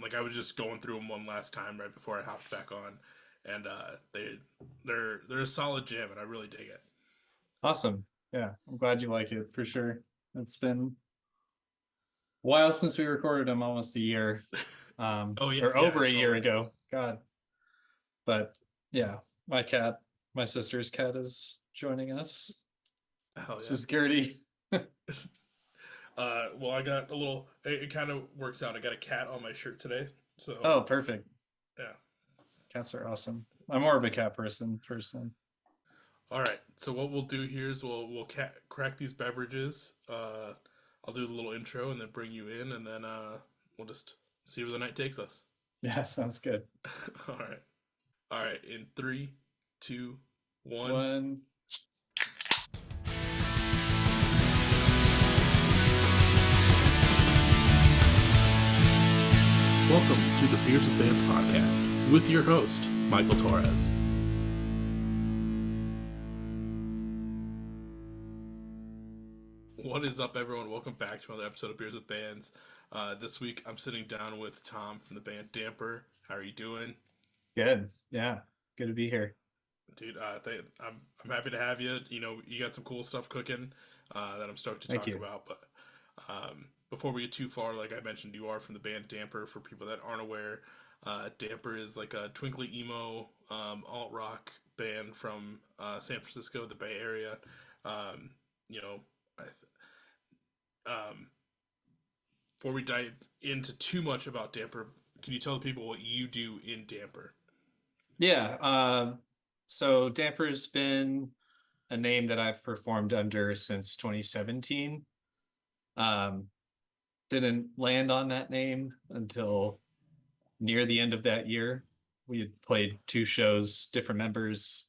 Like I was just going through them one last time right before I hopped back on, and they're a solid gym, and I really dig it. Awesome. Yeah, I'm glad you like it for sure. It's been a while since we recorded them, almost a year, Oh yeah, or yeah, I over a saw year that. ago. God, but yeah, my cat, my sister's cat, is joining us. Hell This yeah. is Gertie. Well, I got a little. It kind of works out. I got a cat on my shirt today, so Oh, perfect. yeah. Cats are awesome. I'm more of a cat person personally. All right. So what we'll do here is we'll crack these beverages. I'll do the little intro and then bring you in, and then we'll just see where the night takes us. Yeah, sounds good. All right. All right. In three, two, one. One. Welcome to the Beers with Bands podcast with your host Michael Torres. What is up, everyone? Welcome back to another episode of Beers with Bands. This week, I'm sitting down with Thom from the band Damper. How are you doing, Good. Yeah, good to be here. dude? I'm happy to have you. You know, you got some cool stuff cooking that I'm stoked to Thank talk you. about. But before we get too far, like I mentioned, you are from the band Damper. For people that aren't aware, Damper is like a twinkly emo alt rock band from San Francisco, the Bay Area. You know, I um, before we dive into too much about Damper, can you tell the people what you do in Damper? Yeah. So Damper's been a name that I've performed under since 2017. Um, didn't land on that name until near the end of that year. We had played two shows, different members.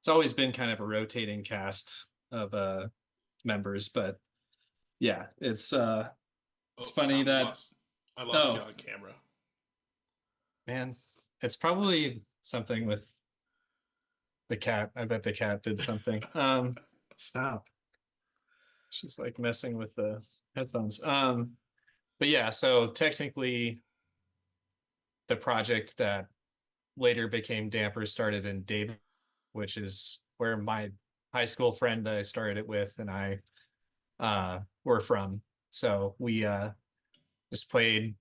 It's always been kind of a rotating cast of members, but yeah, it's Oh, funny Thom, that I lost you oh on camera. man, it's probably something with the cat. I bet the cat did something. Stop. She's like messing with the headphones. But yeah, so technically the project that later became Damper started in David, which is where my high school friend that I started it with and I were from. So we just played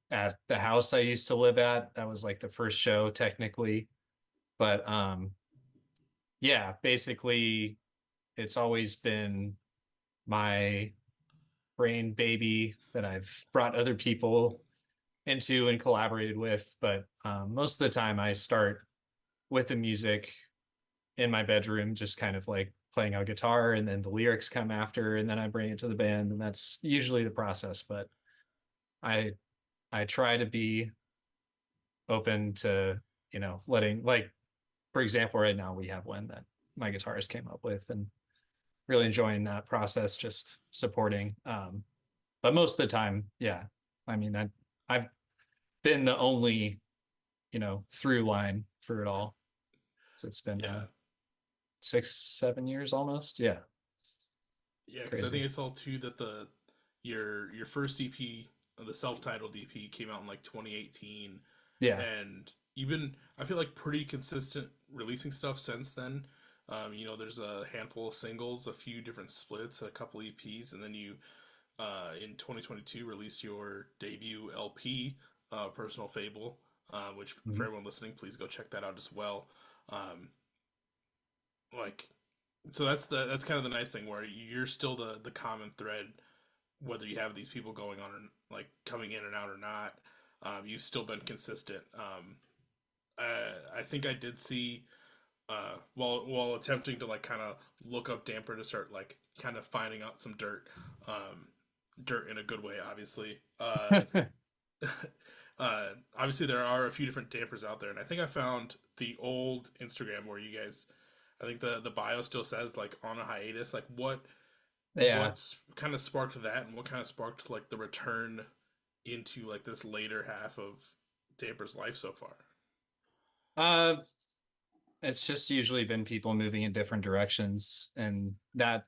at the house I used to live at. That was like the first show technically. But yeah, basically it's always been my brain baby that I've brought other people into and collaborated with. But most of the time I start with the music in my bedroom, just kind of like playing a guitar, and then the lyrics come after, and then I bring it to the band, and that's usually the process. But I I try to be open to, letting, like, for example, right now we have one that my guitarist came up with, and really enjoying that process, just supporting. But most of the time, yeah, I mean that I've been the only, through line for it all. So it's been Yeah, 6, 7 years almost. Yeah, yeah, because I think crazy. I saw too that your first EP, the self-titled EP, came out in like 2018, Yeah. and you've been, I feel like, pretty consistent releasing stuff since then. You know, there's a handful of singles, a few different splits, a couple EPs, and then you in 2022 released your debut LP, Personal Fable, which for Mhm. everyone listening, please go check that out as well. Um, like, so that's kind of the nice thing where you're still the common thread, whether you have these people going on and like coming in and out or not. You've still been consistent. I think I did see while attempting to like kind of look up Damper to start like kind of finding out some dirt, um, dirt in a good way, obviously. Obviously there are a few different dampers out there, and I think I found the old Instagram where you guys, I think the bio still says like on a hiatus. Like Yeah. what's kind of sparked that, and what kind of sparked like the return into like this later half of Damper's life so far? Uh, it's just usually been people moving in different directions. And that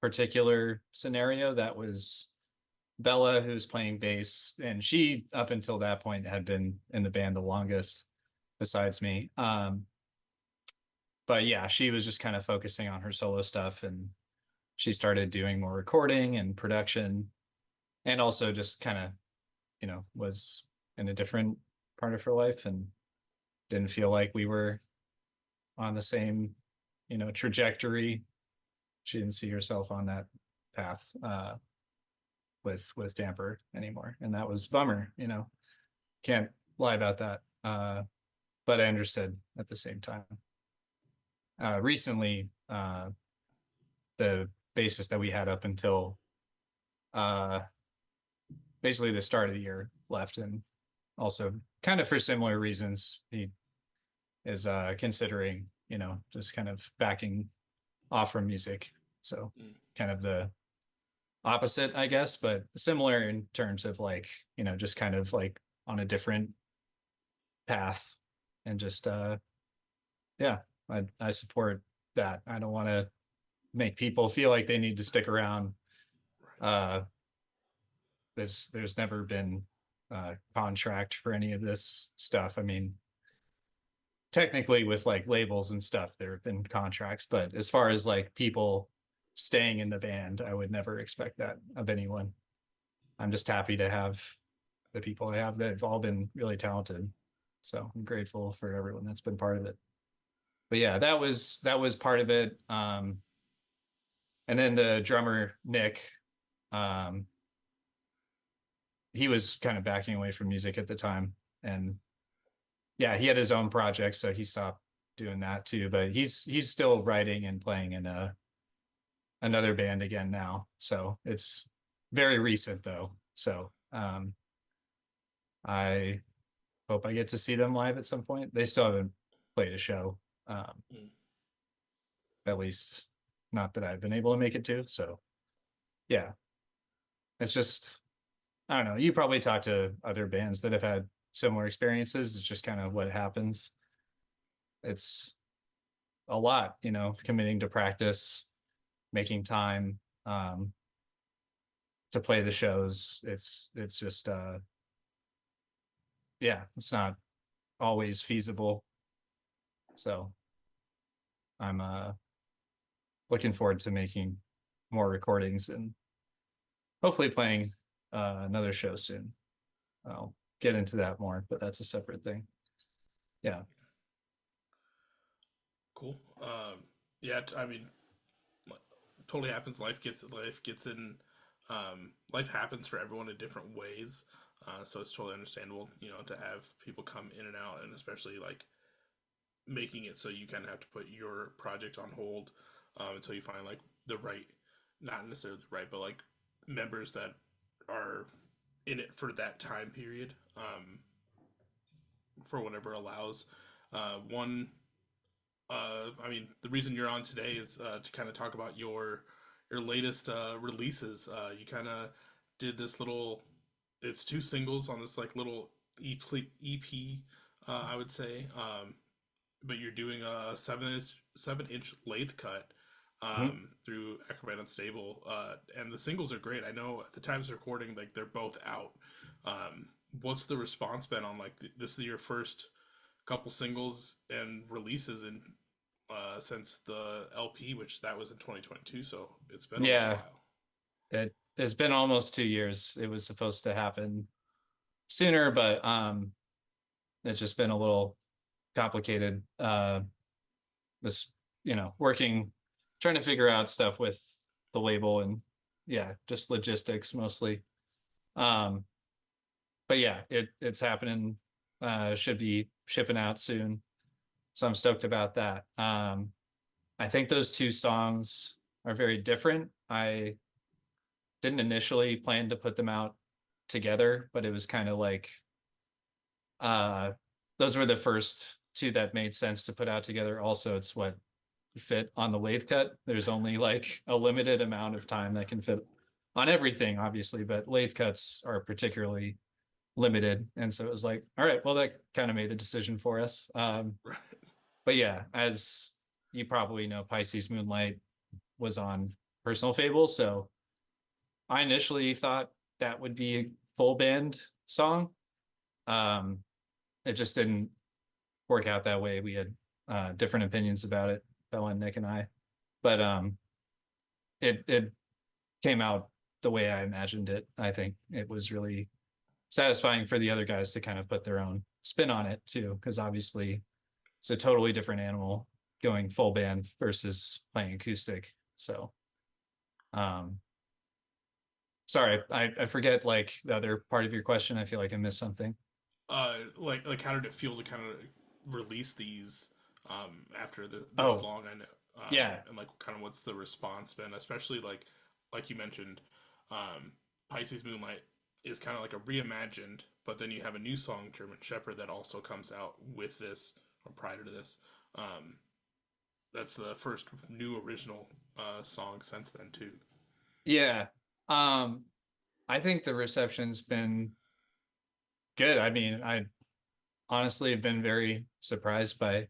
particular scenario, that was Bella, who's playing bass, and she up until that point had been in the band the longest besides me. But yeah, she was just kind of focusing on her solo stuff, and she started doing more recording and production, and also just kind of, was in a different part of her life and didn't feel like we were on the same, trajectory. She didn't see herself on that path with Damper anymore, and that was bummer. Can't lie about that. But I understood at the same time. Recently, the bassist that we had up until uh, basically the start of the year left, and also kind of for similar reasons. He is considering, just kind of backing off from music. So kind of the opposite, I guess, but similar in terms of like, just kind of like on a different path, and just yeah, I support that. I don't want to make people feel like they need to stick around. Uh there's never been a contract for any of this stuff. I mean, technically with like labels and stuff, there have been contracts, but as far as like people staying in the band, I would never expect that of anyone. I'm just happy to have the people I have. They've all been really talented. So I'm grateful for everyone that's been part of it. But yeah, that was part of it. And then the drummer, Nick, um, he was kind of backing away from music at the time. And yeah, he had his own project, so he stopped doing that too. But he's still writing and playing in another band again now. So it's very recent though. So I hope I get to see them live at some point. They still haven't played a show, at least not that I've been able to make it to. So yeah, it's just, I don't know. You probably talk to other bands that have had similar experiences. It's just kind of what happens. It's a lot, committing to practice, making time to play the shows. It's just yeah, it's not always feasible. So I'm looking forward to making more recordings and hopefully playing another show soon. I'll get into that more, but that's a separate thing. Yeah. Cool. Yeah, I mean, totally happens. Life gets in. Life happens for everyone in different ways. So it's totally understandable, to have people come in and out, and especially like making it so you kind of have to put your project on hold until you find like the right, not necessarily the right, but like members that are in it for that time period, for whatever allows. One, I mean, the reason you're on today is to kind of talk about your latest releases. You kind of did this little, it's two singles on this like little EP, I would say. But you're doing a 7-inch lathe cut Mhm. through Acrobat Unstable, and the singles are great. I know at the times of recording, like they're both out. What's the response been on like this is your first couple singles and releases in since the LP, which that was in 2022, so it's been a little Yeah, while. it has been almost 2 years. It was supposed to happen sooner, but it's just been a little complicated. This, working, trying to figure out stuff with the label, and yeah, just logistics mostly. Um, but yeah, it's happening. Should be shipping out soon. So I'm stoked about that. I think those two songs are very different. I didn't initially plan to put them out together, but it was kind of like uh those were the first two that made sense to put out together. Also, it's what fit on the lathe cut. There's only like a limited amount of time that can fit on everything, obviously, but lathe cuts are particularly limited. And so it was like, all right, well, that kind of made the decision for us. Right. But yeah, as you probably know, Pisces Moonlight was on Personal Fable. So I initially thought that would be a full band song. It just didn't work out that way. We had different opinions about it, Bella and Nick and I. But it came out the way I imagined it. I think it was really satisfying for the other guys to kind of put their own spin on it too, because obviously it's a totally different animal going full band versus playing acoustic. So um sorry, I forget like the other part of your question. I feel like I missed something. Like how did it feel to kind of release these after this Oh, long? I know, yeah. and like kind of what's the response been, especially like you mentioned, Pisces Moonlight is kind of like a reimagined, but then you have a new song, German Shepherd, that also comes out with this or prior to this. Um, that's the first new original song since then too. Yeah. Um I think the reception's been good. I mean, I honestly have been very surprised by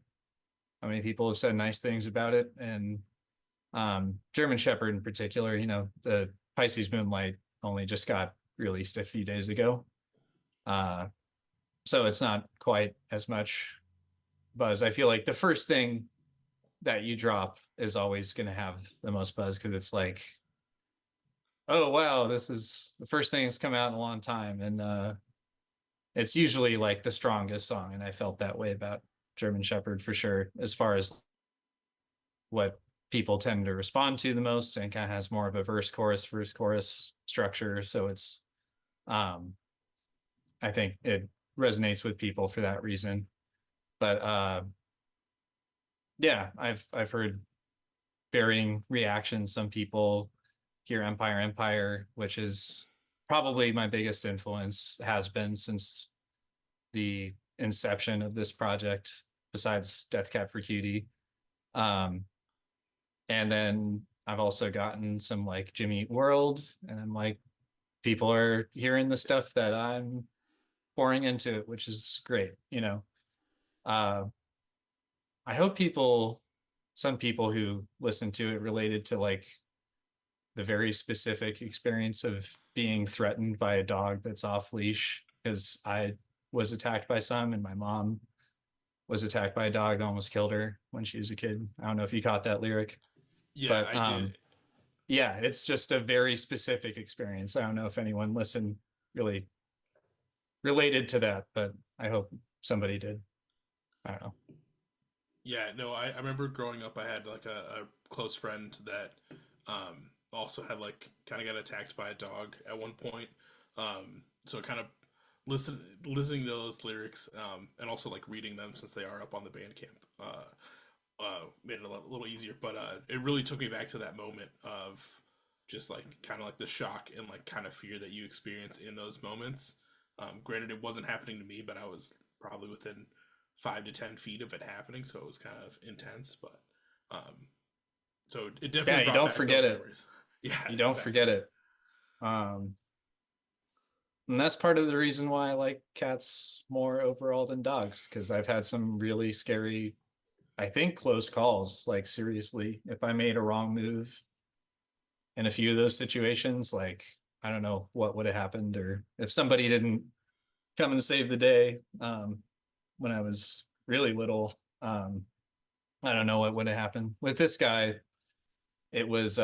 how many people have said nice things about it. And German Shepherd in particular, you know, the Pisces Moonlight only just got released a few days ago. Uh, so it's not quite as much buzz. I feel like the first thing that you drop is always going to have the most buzz because it's like, oh, wow, this is the first thing that's come out in a long time. And it's usually like the strongest song. And I felt that way about German Shepherd for sure, as far as what people tend to respond to the most, and kind of has more of a verse chorus structure. So it's um I think it resonates with people for that reason. But yeah, I've heard varying reactions. Some people hear Empire Empire, which is probably my biggest influence, has been since the inception of this project, besides Death Cab for Cutie. Um, and then I've also gotten some like Jimmy Eat World, and I'm like, people are hearing the stuff that I'm pouring into it, which is great, you know. Uh, I hope some people who listen to it related to like the very specific experience of being threatened by a dog that's off leash, because I was attacked by some, and my mom was attacked by a dog that almost killed her when she was a kid. I don't know if you caught that lyric, Yeah, but I did. yeah, it's just a very specific experience. I don't know if anyone listened really related to that, but I hope somebody did. I don't know. Yeah, no, I remember growing up, I had like a close friend that also had like kind of got attacked by a dog at one point. So kind of listening to those lyrics and also like reading them since they are up on the Bandcamp made it little easier. But it really took me back to that moment of just like kind of like the shock and like kind of fear that you experience in those moments. Granted, it wasn't happening to me, but I was probably within 5 to 10 feet of it happening, so it was kind of intense. But um, so it Yeah, definitely you brought don't back those forget it. memories. Yeah, You don't exactly. forget it. Um, and that's part of the reason why I like cats more overall than dogs, because I've had some really scary, I think, close calls. Like, seriously, if I made a wrong move in a few of those situations, like, I don't know what would have happened, or if somebody didn't come and save the day when I was really little, I don't know what would have happened. With this guy, it was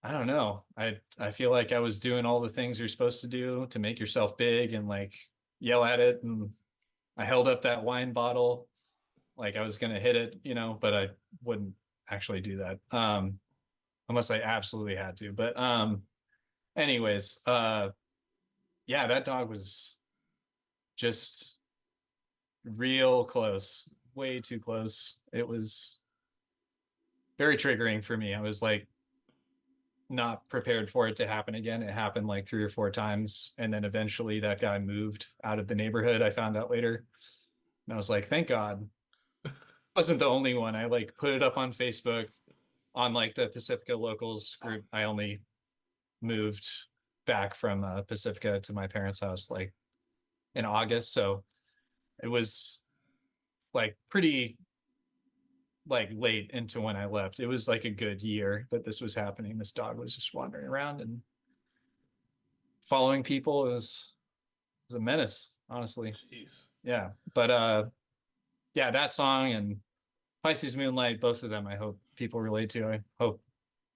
I don't know. I feel like I was doing all the things you're supposed to do to make yourself big and like yell at it, and I held up that wine bottle like I was gonna hit it, you know, but I wouldn't actually do that. Unless I absolutely had to. But anyways, yeah, that dog was just real close, way too close. It was very triggering for me. I was like not prepared for it to happen again. It happened like 3 or 4 times. And then eventually that guy moved out of the neighborhood. I found out later. And I was like, thank God. I wasn't the only one. I like put it up on Facebook on like the Pacifica locals group. I only moved back from Pacifica to my parents' house like in August. So it was like pretty like late into when I left. It was like a good year that this was happening. This dog was just wandering around, and following people is a menace, honestly. Jeez. Yeah, but yeah, that song and Pisces Moonlight, both of them, I hope people relate to. I hope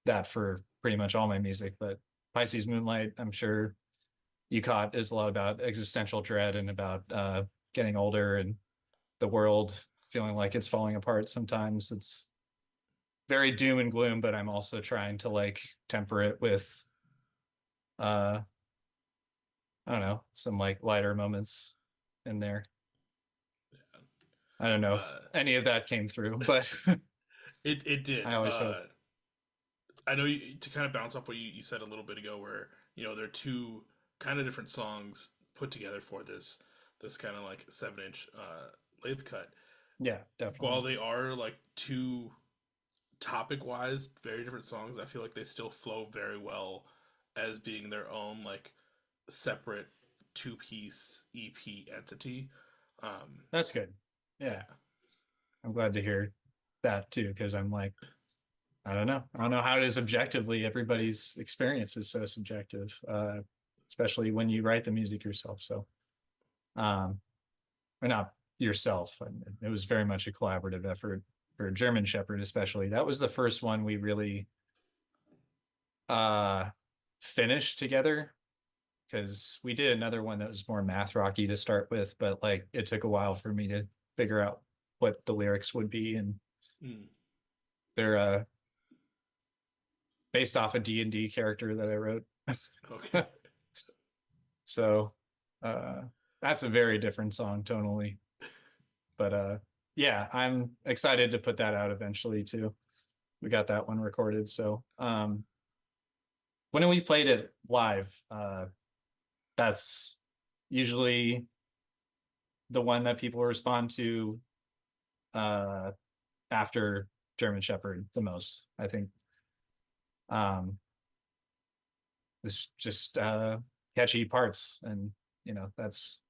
that for pretty much all my music, but Pisces Moonlight, I'm sure you caught, is a lot about existential dread and about getting older and the world feeling like it's falling apart sometimes. It's very doom and gloom, but I'm also trying to like temper it with uh I don't know, some like lighter moments in there. Yeah. I don't know if Uh, any of that came through, but it I did. always hope. I know to kind of bounce off what you said a little bit ago, where they're two kind of different songs put together for this kind of like 7 inch lathe cut. Yeah, While definitely. they are like two topic wise very different songs, I feel like they still flow very well as being their own like separate two-piece EP entity. That's good. Yeah, Yeah, I'm glad to hear that too, because I'm like, I don't know. I don't know how it is objectively. Everybody's experience is so subjective, especially when you write the music yourself. So, um, or not yourself. It was very much a collaborative effort for German Shepherd, especially. That was the first one we really uh, finished together because we did another one that was more math rocky to start with, but like it took a while for me to figure out what the lyrics would be, and mm, they're based off a D&D character that I wrote. okay. So uh, that's a very different song tonally. But yeah, I'm excited to put that out eventually too. We got that one recorded. So when we played it live, that's usually the one that people respond to uh, after German Shepherd the most. I think um, this just catchy parts, and that's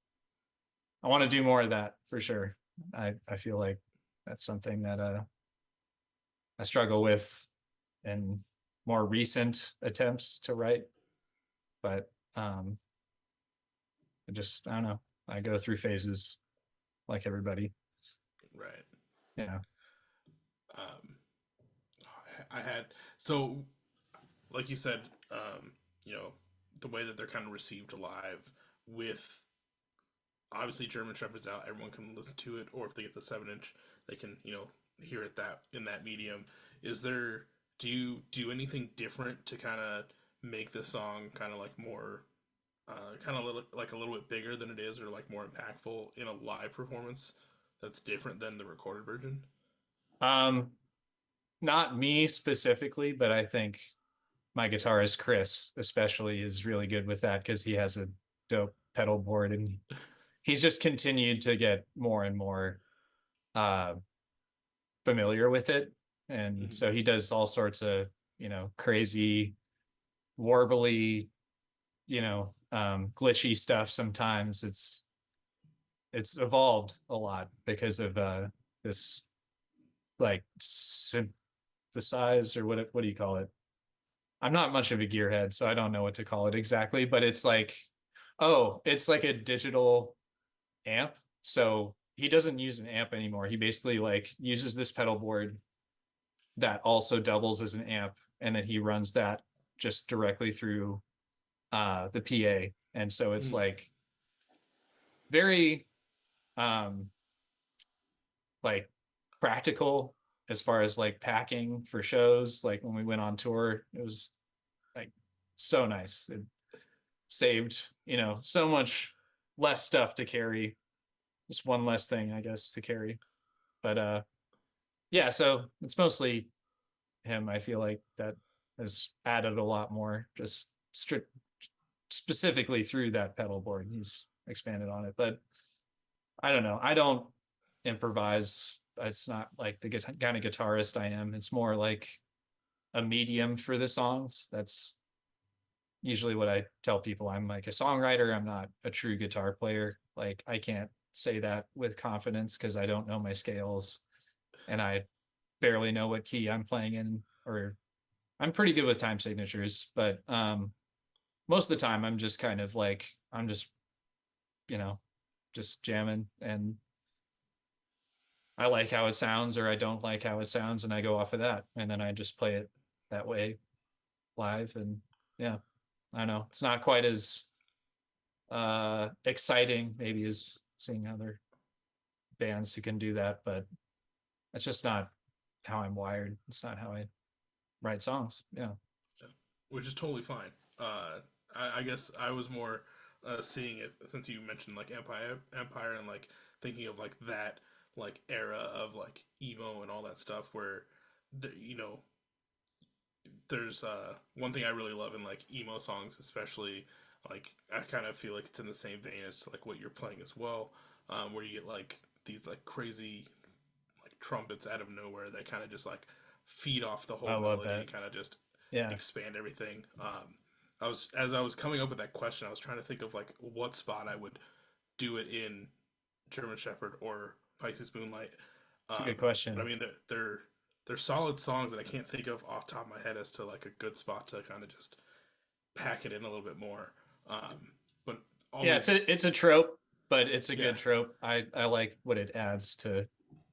I want to do more of that for sure. I feel like that's something that I struggle with in more recent attempts to write, but I don't know. I go through phases like everybody. Right. Yeah. um I had, so like you said, you know the way that they're kind of received live, with obviously German Shepherd's out, everyone can listen to it, or if they get the 7 inch, they can hear it that in that medium. Is there Do you do anything different to kind of make this song kind of like more kind of like a little bit bigger than it is, or like more impactful in a live performance that's different than the recorded version? Um, Not me specifically, but I think my guitarist Chris especially is really good with that because he has a dope pedal board, and he's just continued to get more and more uh familiar with it. And Mm-hmm. so he does all sorts of, crazy, warbly, glitchy stuff sometimes. It's evolved a lot because of this like synthesize, or what do you call it? I'm not much of a gearhead, so I don't know what to call it exactly, but it's like, oh, it's like a digital amp. So he doesn't use an amp anymore. He basically like uses this pedal board that also doubles as an amp, and then he runs that just directly through the PA. And so it's Mm-hmm. like very um like practical as far as like packing for shows. Like when we went on tour, it was like so nice. It saved, so much less stuff to carry. Just one less thing, I guess, to carry. But yeah, so it's mostly him. I feel like that has added a lot more, just specifically through that pedal board. He's expanded on it, but I don't know. I don't improvise. It's not like the kind of guitarist I am. It's more like a medium for the songs. That's usually what I tell people. I'm like a songwriter. I'm not a true guitar player. Like I can't say that with confidence because I don't know my scales, and I barely know what key I'm playing in, or I'm pretty good with time signatures, but most of the time I'm just kind of like I'm just, you know, just jamming, and I like how it sounds or I don't like how it sounds, and I go off of that, and then I just play it that way live. And yeah, I don't know, it's not quite as exciting maybe as seeing other bands who can do that, but it's just not how I'm wired. It's not how I write songs. Yeah. Yeah. Which is totally fine. I guess I was more seeing it since you mentioned like Empire, and like thinking of like that like era of like emo and all that stuff where you know there's one thing I really love in like emo songs, especially like I kind of feel like it's in the same vein as like what you're playing as well, where you get like these like crazy like trumpets out of nowhere that kind of just like feed off the I whole love melody that. and kind of just Yeah. expand everything. I was as I was coming up with that question, I was trying to think of like what spot I would do it in German Shepherd or Pisces Moonlight. It's a good But I question. mean, they're solid songs, and I can't think of off the top of my head as to like a good spot to kind of just pack it in a little bit more. But Yeah, always, it's a trope, but it's a yeah, good trope. I like what it adds to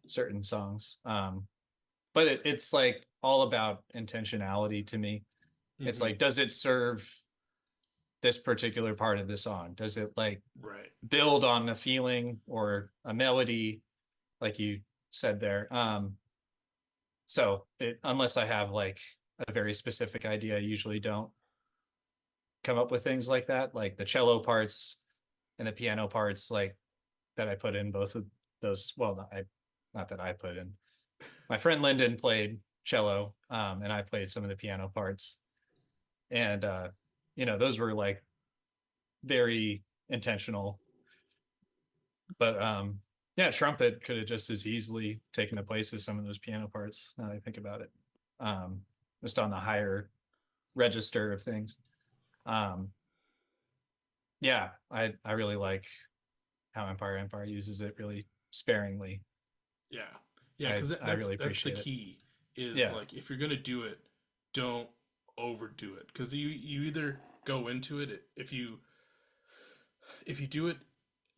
certain songs. But it's like all about intentionality to me. It's mm-hmm, like, does it serve this particular part of the song? Does it like right, build on a feeling or a melody, like you said there? So it, unless I have like a very specific idea, I usually don't come up with things like that. Like the cello parts and the piano parts, like that I put in both of those. Well, not that I put in. My friend Lyndon played cello, and I played some of the piano parts, and those were like very intentional. But yeah, trumpet could have just as easily taken the place of some of those piano parts. Now that I think about it, um, just on the higher register of things. Um, yeah, I really like how Empire uses it really sparingly. yeah, yeah, I because I really that's the appreciate it. key is Yeah, like if you're gonna do it, don't overdo it because you either go into it if you do it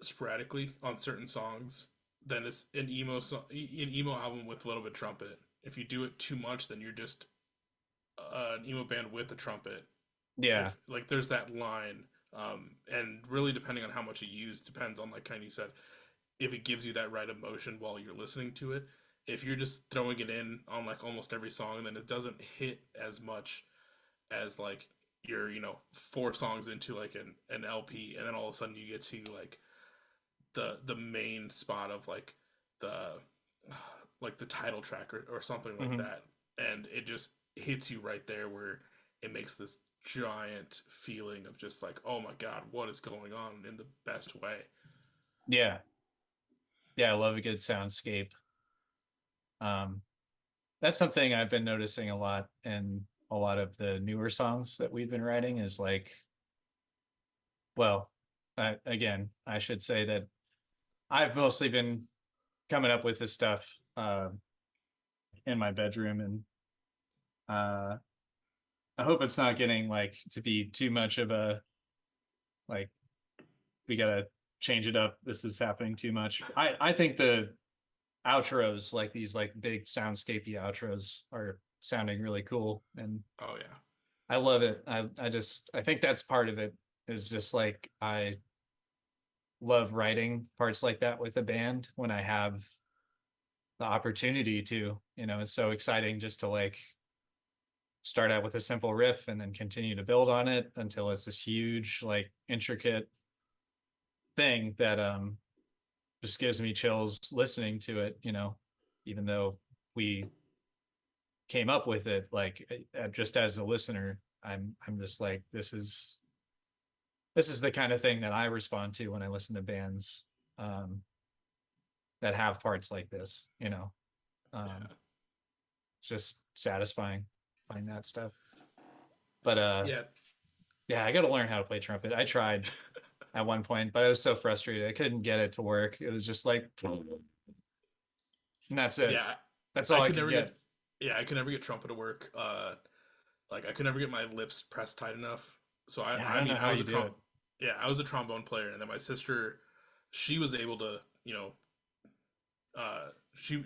sporadically on certain songs, then it's an emo album with a little bit of trumpet. If you do it too much, then you're just an emo band with a trumpet. yeah, If like there's that line, and really depending on how much you use depends on like kind of you said if it gives you that right emotion while you're listening to it. If you're just throwing it in on like almost every song, then it doesn't hit as much as like you're 4 songs into like an LP, and then all of a sudden you get to the main spot of the like the title track or something like hmm, that, and it just hits you right there where it makes this giant feeling of just like, oh my god, what is going on in the best way. yeah, yeah. I love a good soundscape. Um, that's something I've been noticing a lot in a lot of the newer songs that we've been writing. Is like, well, again, I should say that I've mostly been coming up with this stuff in my bedroom, and uh, I hope it's not getting like to be too much of a like we gotta change it up. This is happening too much. I think the outros, like these like big soundscapey outros, are sounding really cool, and Oh yeah. I love it. I think that's part of it, is just like I love writing parts like that with a band when I have the opportunity to. It's so exciting just to like start out with a simple riff and then continue to build on it until it's this huge like intricate thing that just gives me chills listening to it, even though we came up with it, like just as a listener, I'm just like, this is the kind of thing that I respond to when I listen to bands um that have parts like this. um Yeah. it's just satisfying find that stuff. But Yeah. yeah, I got to learn how to play trumpet. I tried at one point, but I was so frustrated. I couldn't get it to work. It was just like, and that's it. Yeah. That's I all I could could never get. get I could never get trumpet to work. Like I could never get my lips pressed tight enough. So Yeah, I I don't know mean, I how was you a do it. yeah, I was a trombone player, and then my sister, she was able to,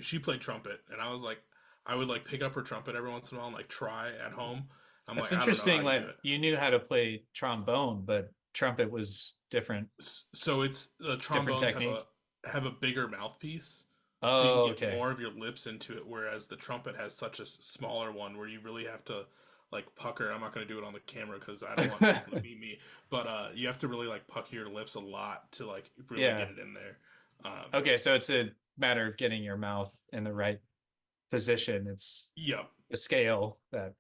she played trumpet, and I was like, I would like pick up her trumpet every once in a while and like try at home. I'm That's like, I don't know how interesting. you do Like it. you knew how to play trombone, but trumpet was different, So it's the different trombones technique. have a bigger mouthpiece, so you can Oh, get okay. more of your lips into it, whereas the trumpet has such a smaller one where you really have to like pucker. I'm not going to do it on the camera because I don't want people to be me, but you have to really like pucker your lips a lot to like really Yeah. get it in there. Okay, so it's a matter of getting your mouth in the right position. It's Yep. the scale that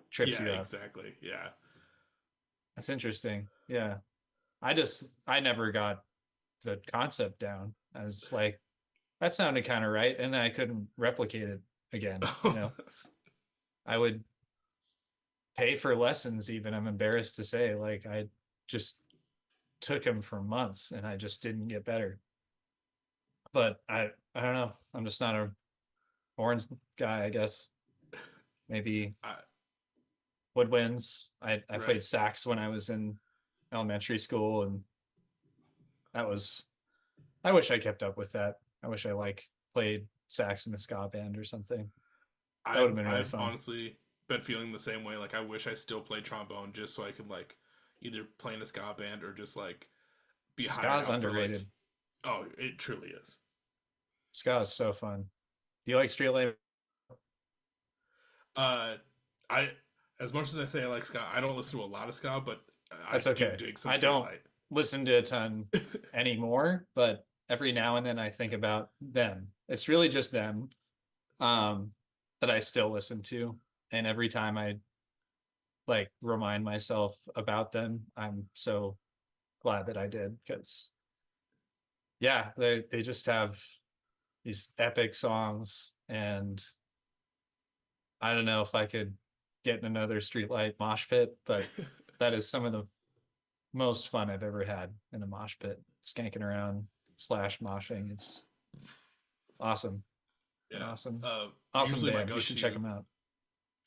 trips Yeah. you up. Exactly. Yeah. That's interesting. Yeah. I never got the concept down. I was like, that sounded kind of right. And then I couldn't replicate it again. I would pay for lessons even. I'm embarrassed to say, like, I just took them for months and I just didn't get better. But I don't know. I'm just not a horns guy, I guess. Maybe I, woodwinds. I played right. sax when I was in elementary school, and that was I wish I kept up with that. I wish I like played sax in a ska band or something. That would have been really I've fun. honestly been feeling the same way. Like I wish I still played trombone just so I could like either play in a ska band or just like be hired Ska's out for like. underrated. Oh, it truly is. Ska is so fun. Do you like street life? Uh, I as much as I say I like ska, I don't listen to a lot of ska, but I That's do okay. dig some I don't Streetlight. listen to a ton anymore, but every now and then I think about them. It's really just them um, that I still listen to, and every time I like remind myself about them, I'm so glad that I did because yeah, they just have these epic songs, and I don't know if I could get in another streetlight mosh pit, but that is some of the most fun I've ever had in a mosh pit, skanking around slash moshing. It's awesome, an Yeah. awesome, Uh, awesome usually my band. You should check go-to, them out.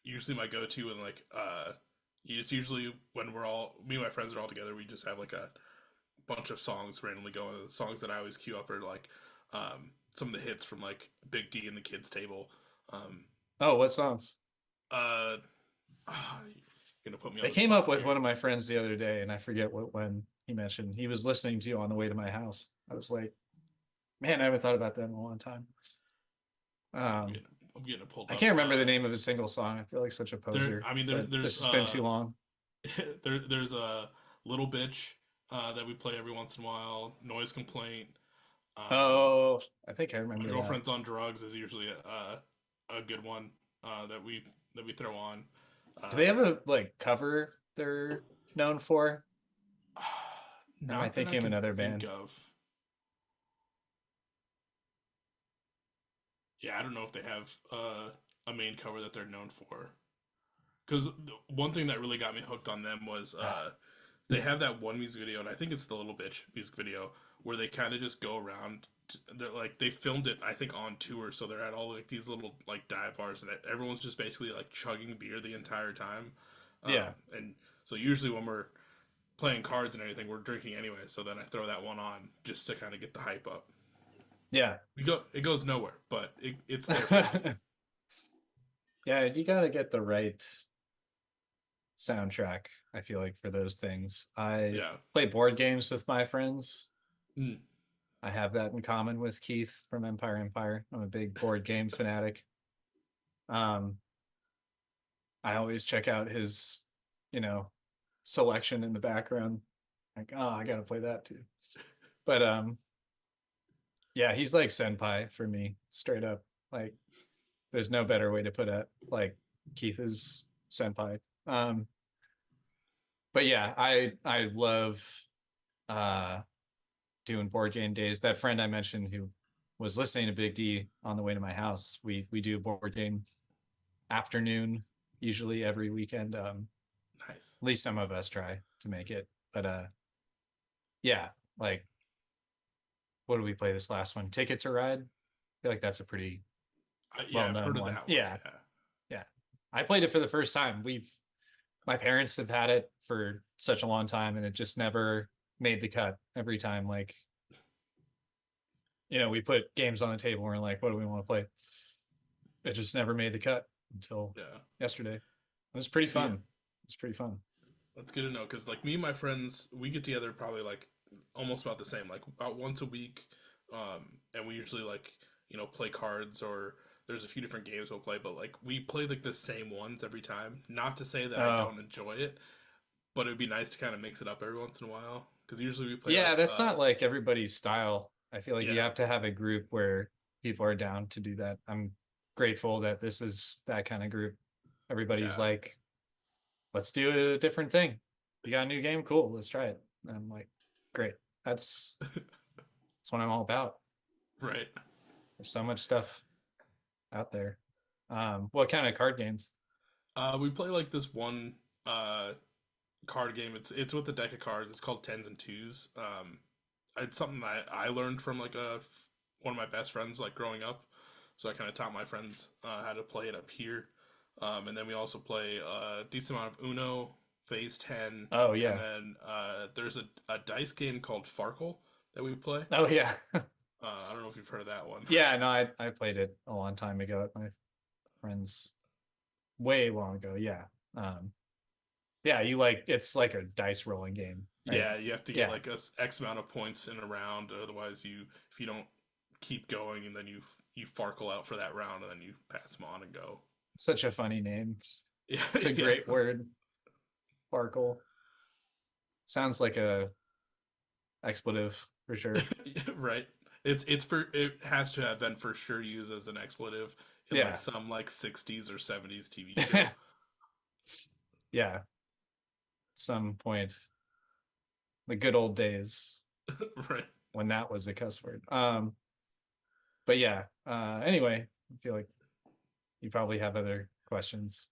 usually my go-to, and like it's usually when we're all me and my friends are all together. We just have like a bunch of songs randomly going. The songs that I always queue up are like some of the hits from like Big D and the Kids Table. Um, Oh, what songs? uh, you're gonna put me on They the came up spot with here. one of my friends the other day, and I forget what when he mentioned he was listening to you on the way to my house. I was like, man, I haven't thought about that in a long time. I'm Um, getting I'm getting it pulled I up. can't remember the name of a single song. I feel like such a There. poser, I mean, but this there's has been too long. there's a little bitch that we play every once in a while. Noise complaint. Um, Oh, I think I my remember that. girlfriend's on drugs is usually a good one that we throw on. Do they Uh, have a like cover they're known for? Or am I Not that I thinking of can another think band? of. Yeah, I don't know if they have a main cover that they're known for. Because one thing that really got me hooked on them was Ah, they have that one music video, and I think it's the Little Bitch music video, where they kind of just go around. They're like they filmed it, I think, on tour, so they're at all like these little like dive bars, and everyone's just basically like chugging beer the entire time. yeah, And so usually when we're playing cards and anything, we're drinking anyway. So then I throw that one on just to kind of get the hype up. yeah. It goes nowhere, but it's there for me. Yeah, you gotta get the right soundtrack, I feel like, for those things. I Yeah. play board games with my friends. Mm. I have that in common with Keith from Empire Empire. I'm a big board game fanatic. Um, I always check out his, you know, selection in the background. Like, oh, I gotta play that too. But yeah, he's like senpai for me, straight up. Like, there's no better way to put it. Like, Keith is senpai. But yeah, I love uh doing board game days. That friend I mentioned who was listening to Big D on the way to my house, we do board game afternoon usually every weekend. Nice. At least some of us try to make it. But yeah, like what did we play this last one? Ticket to Ride. I feel like that's a pretty Yeah, well I've heard known of one. that one. Yeah, Yeah. yeah. I played it for the first time. my parents have had it for such a long time, and it just never made the cut every time. Like, we put games on the table and we're like, what do we want to play? It just never made the cut until Yeah. yesterday. It was pretty See, fun. It's pretty fun. that's good to know because like me and my friends, we get together probably like almost about the same, like about once a week, and we usually like play cards or there's a few different games we'll play, but like we play like the same ones every time. Not to say that I Oh, don't enjoy it, but it'd be nice to kind of mix it up every once in a while because usually we play yeah, like that's not like everybody's style. I feel like you yeah, have to have a group where people are down to do that. I'm grateful that this is that kind of group. Everybody's yeah, like, let's do a different thing. You got a new game? Cool, let's try it. And I'm like, great. That's what I'm all about. right. There's so much stuff out there. What kind of card games? We play like this one uh card game. It's with a deck of cards. It's called Tens and Twos. It's something that I learned from like one of my best friends like growing up. So I kind of taught my friends how to play it up here. And then we also play a decent amount of Uno, Phase 10, Oh and yeah. then there's a dice game called Farkle that we play. Oh yeah. I don't know if you've heard of that one. Yeah, no, I played it a long time ago at my friends way long ago. Yeah. Um, yeah, you like it's like a dice rolling game, right? Yeah, you have to get Yeah. like a X amount of points in a round. Otherwise, if you don't keep going, and then you farkle out for that round, and then you pass them on and go. Such a funny name. Yeah, It's a yeah, great word. Sparkle. Sounds like a expletive for sure. right. It has to have been for sure used as an expletive in like Yeah. some like 60s or 70s TV show. Yeah. At some point, the good old days Right. when that was a cuss word. But yeah. Anyway, I feel like you probably have other questions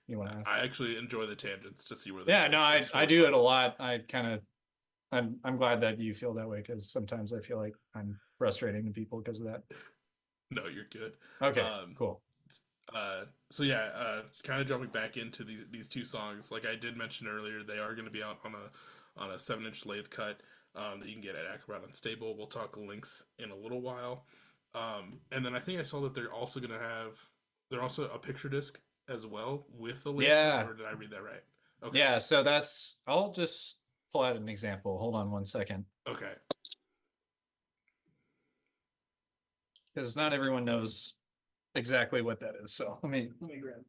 you want to ask. I actually enjoy the tangents to see where they Yeah, go. no, So I it's I really do it fun. a lot. I'm glad that you feel that way because sometimes I feel like I'm frustrating to people because of that. No, you're good. Okay, Um, cool. so yeah, kind of jumping back into these two songs, like I did mention earlier, they are going to be out on a 7-inch lathe cut that you can get at Acrobat Unstable. We'll talk links in a little while, and then I think I saw that they're also a picture disc as well with the lathe cut, Yeah, or did I read that right? Okay, yeah. So I'll just pull out an example. Hold on one second, okay, because not everyone knows exactly what that is. So let me grab.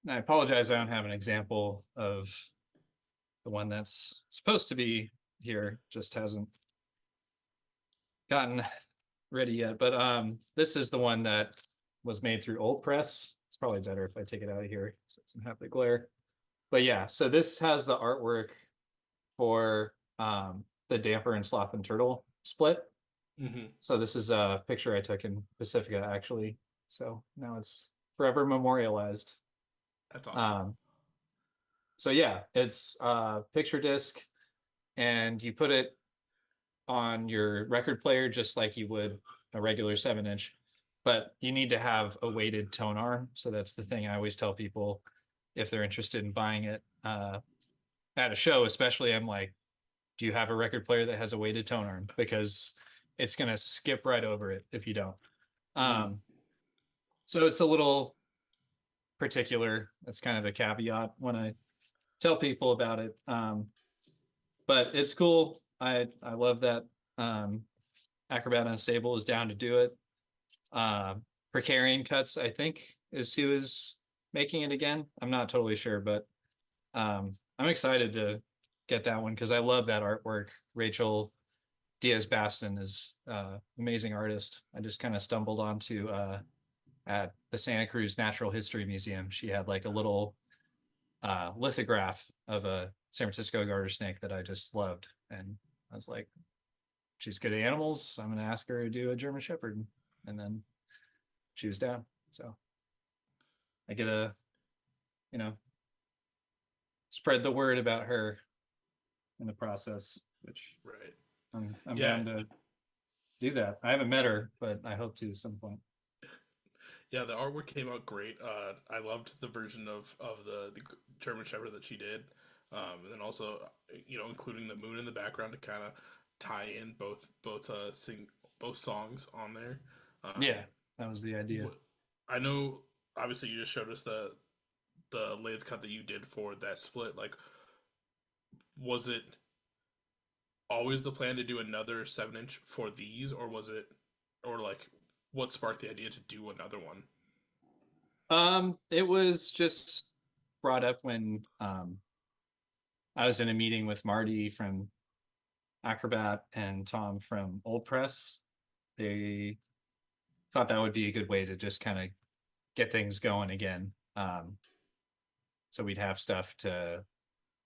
I apologize. I don't have an example of the one that's supposed to be here. Just hasn't gotten ready yet. But this is the one that was made through Old Press. It's probably better if I take it out of here so it doesn't have the glare. But yeah, so this has the artwork for the damper and sloth and turtle split. hmm, So this is a picture I took in Pacifica actually. So now it's forever memorialized. that's awesome. Um, so yeah, it's a picture disc and you put it on your record player just like you would a regular 7-inch, but you need to have a weighted tone arm. So that's the thing I always tell people if they're interested in buying it at a show, especially. I'm like, do you have a record player that has a weighted tone arm? Because it's going to skip right over it if you don't. Hmm. Um, so it's a little particular. That's kind of a caveat when I tell people about it. But it's cool. I love that Acrobat Unstable is down to do it. Precarian Cuts, I think, is who is making it again. I'm not totally sure, but I'm excited to get that one because I love that artwork. Rachel Diaz Baston is amazing artist. I just kind of stumbled onto at the Santa Cruz Natural History Museum. She had like a little lithograph of a San Francisco garter snake that I just loved, and I was like, she's good at animals. I'm going to ask her to do a German Shepherd, and then she was down. So I get a, you know, spread the word about her. in the process, which Right. I'm Yeah. down to do that. I haven't met her, but I hope to at some point. Yeah, the artwork came out great. I loved the version of the German Shepherd that she did, and then also including the moon in the background to kind of tie in both songs on there. Yeah, Um, that was the idea. I know, obviously, you just showed us the lathe cut that you did for that split. Like, was it always the plan to do another 7 inch for these, or was it, or like, what sparked the idea to do another one? It was just brought up when I was in a meeting with Marty from Acrobat and Thom from Old Press. They thought that would be a good way to just kind of get things going again. So we'd have stuff to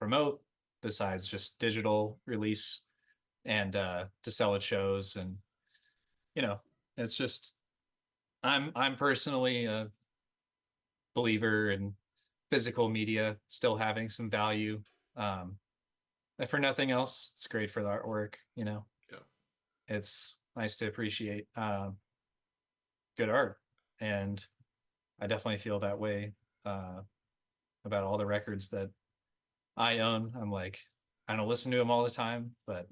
promote besides just digital release and to sell at shows. And you know, it's just I'm personally a believer in physical media still having some value. Um, if for nothing else, it's great for the artwork. Yeah. It's nice to appreciate good art, and I definitely feel that way uh, about all the records that I own. I'm like, I don't listen to them all the time, but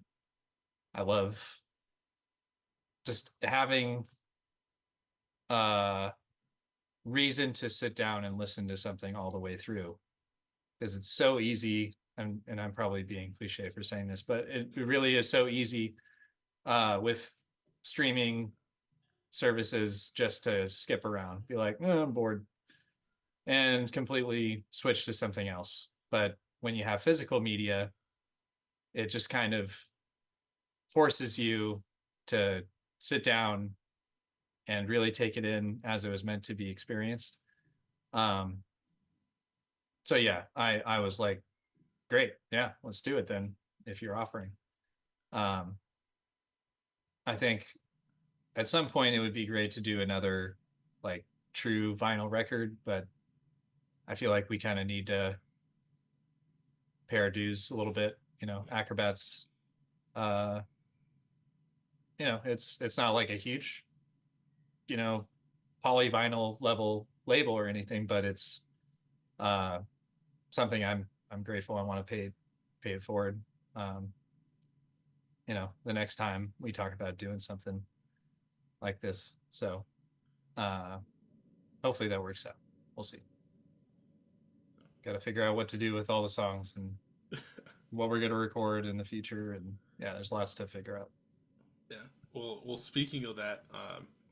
I love just having a reason to sit down and listen to something all the way through, because it's so easy. And I'm probably being cliche for saying this, but it really is so easy with streaming services just to skip around, be like, oh, I'm bored, and completely switch to something else. But when you have physical media, it just kind of forces you to sit down and really take it in as it was meant to be experienced. Um, so yeah, I was like, great, yeah, let's do it then if you're offering. Um, I think at some point it would be great to do another like true vinyl record, but I feel like we kind of need to pay our dues a little bit. Acrobats, uh, it's not like a huge, you know, polyvinyl level label or anything, but it's uh, something I'm grateful. I want to pay it forward. Um, the next time we talk about doing something like this. So uh, hopefully that works out. We'll see. Got to figure out what to do with all the songs and what we're going to record in the future. And yeah, there's lots to figure out. Yeah. Well. Speaking of that,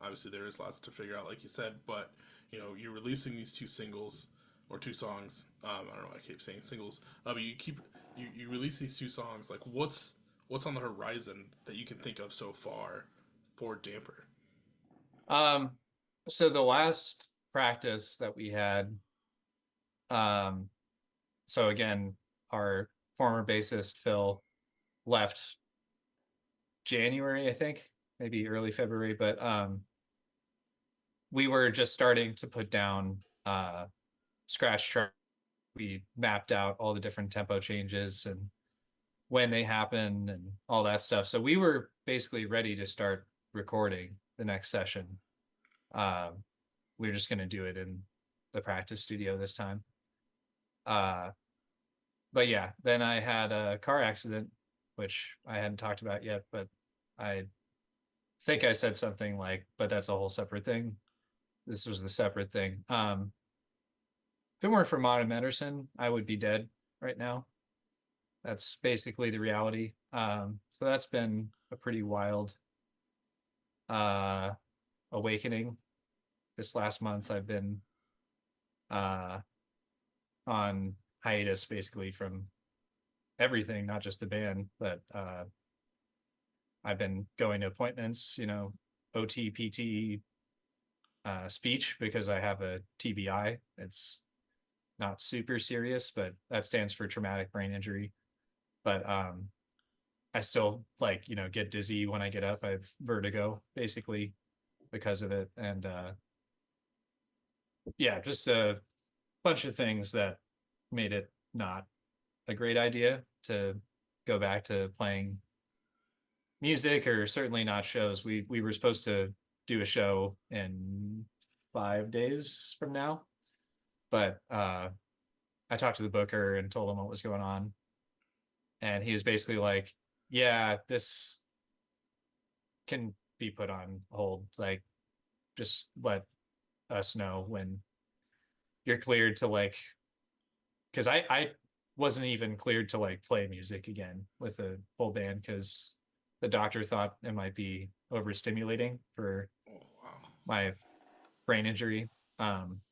obviously there is lots to figure out, like you said. But you're releasing these two singles or two songs. I don't know. I keep saying singles. But you release these two songs. Like, what's on the horizon that you can think of so far for Damper? Um, so the last practice that we had, um, so again, our former bassist Phil left January, I think, maybe early February, but we were just starting to put down scratch track. We mapped out all the different tempo changes and when they happen and all that stuff. So we were basically ready to start recording the next session. Um, we were just going to do it in the practice studio this time. Uh, but yeah, then I had a car accident, which I hadn't talked about yet, but I think I said something like, but that's a whole separate thing. This was the separate thing. If it weren't for modern medicine, I would be dead right now. That's basically the reality. So that's been a pretty wild uh, awakening. This last month, I've been uh, on hiatus basically from everything, not just the band, but I've been going to appointments, OT, PT, speech because I have a TBI. It's not super serious, but that stands for traumatic brain injury. But I still like, get dizzy when I get up. I have vertigo basically because of it. And yeah, just a bunch of things that made it not a great idea to go back to playing music, or certainly not shows. We were supposed to do a show in 5 days from now, but I talked to the booker and told him what was going on, and he was basically like, "Yeah, this can be put on hold. Like, just let us know when you're cleared to like," because I wasn't even cleared to like play music again with a full band because the doctor thought it might be overstimulating for Oh, wow. my brain injury. Um,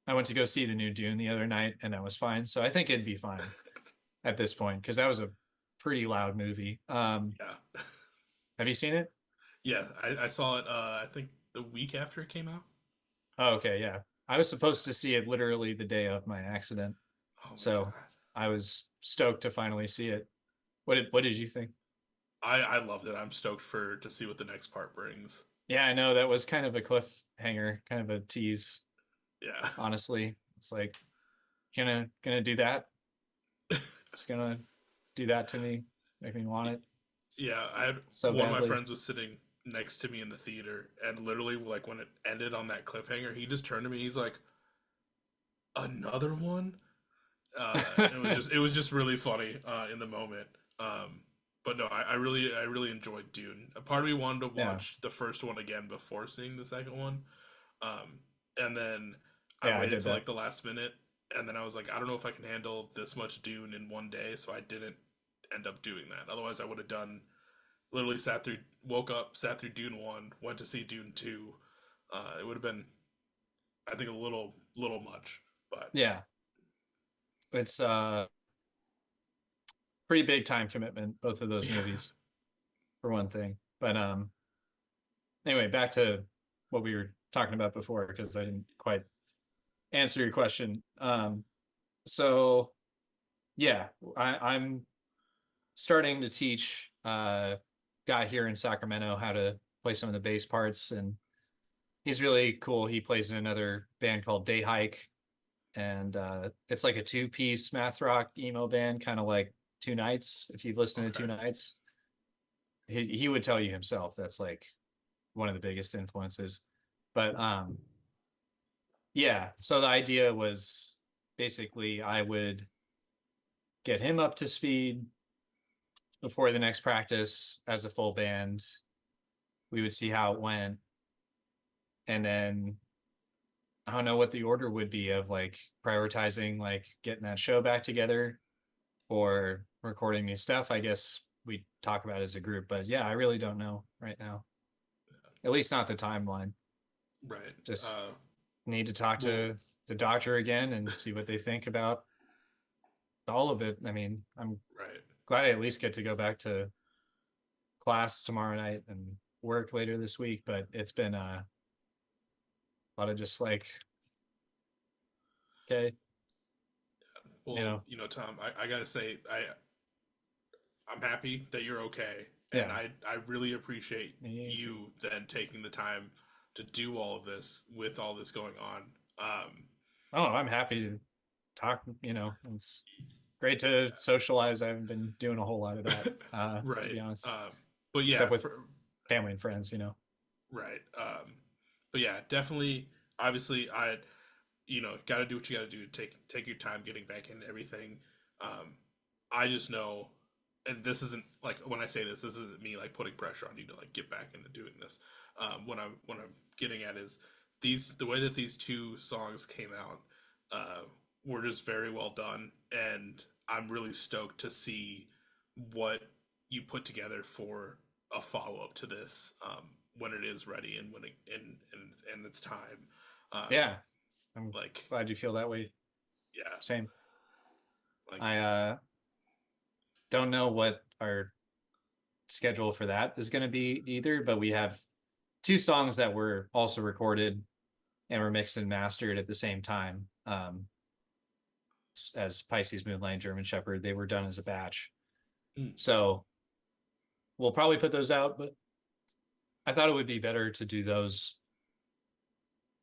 I went to go see the new Dune the other night and I was fine. So I think it'd be fine at this point because that was a pretty loud movie. Yeah. Have you seen it? Yeah, I saw it I think the week after it came out. Oh, okay, yeah. I was supposed to see it literally the day of my accident. Oh my So god. I was stoked to finally see it. What did you think? I loved it. I'm stoked for to see what the next part brings. Yeah, I know that was kind of a cliffhanger, kind of a tease, Yeah. honestly. It's like gonna do that. It's gonna do that to me, make me want it Yeah, I had so one of my badly. friends was sitting next to me in the theater, and literally, like when it ended on that cliffhanger, he just turned to me. He's like, "Another one." It was just really funny in the moment. Um, but no, I really enjoyed Dune. A part of me wanted to Yeah, watch the first one again before seeing the second one, um, and then I yeah, I waited did till that. like the last minute, and then I was like, I don't know if I can handle this much Dune in one day, so I didn't end up doing that. Otherwise, I would have done literally woke up, sat through Dune one, went to see Dune two. It would have been, I think, a little much, but Yeah, it's pretty big time commitment, both of those yeah, movies, for one thing. But anyway, back to what we were talking about before, because I didn't quite answer your question. So yeah, I'm starting to teach guy here in Sacramento how to play some of the bass parts, and he's really cool. He plays in another band called Day Hike, and it's like a two-piece math rock emo band, kind of like Two Nights. If you've listened to okay, Two Nights, he would tell you himself that's like one of the biggest influences. But yeah, so the idea was basically I would get him up to speed before the next practice as a full band. We would see how it went, and then I don't know what the order would be of like prioritizing like getting that show back together or recording new stuff. I guess we talk about it as a group, but yeah, I really don't know right now. At least not the timeline. right. Just need to talk Well, to the doctor again and see what they think about all of it. I mean, I'm right. glad I at least get to go back to class tomorrow night and work later this week, but it's been a lot of just like, okay, you Well, know, Tom, I gotta say, I'm happy that you're okay, and yeah. I really appreciate Me too. you then taking the time to do all of this with all this going on. Oh, I'm happy to talk, it's great to socialize. I haven't been doing a whole lot of that, to right. be honest, But yeah, except with family and friends. right. But yeah, definitely. Obviously, got to do what you got to do to take your time getting back into everything. Um, I just know, and this isn't like when I say this isn't me like putting pressure on you to like get back into doing this. What I'm getting at is the way that these two songs came out were just very well done, and I'm really stoked to see what you put together for a follow up to this when it is ready and when it and it's time. Um, Yeah, I'm like glad you feel that way. yeah, Same. like I don't know what our schedule for that is going to be either, but we have two songs that were also recorded and were mixed and mastered at the same time, as Pisces Moonlight and German Shepherd. They were done as a batch. mm, So we'll probably put those out, but I thought it would be better to do those,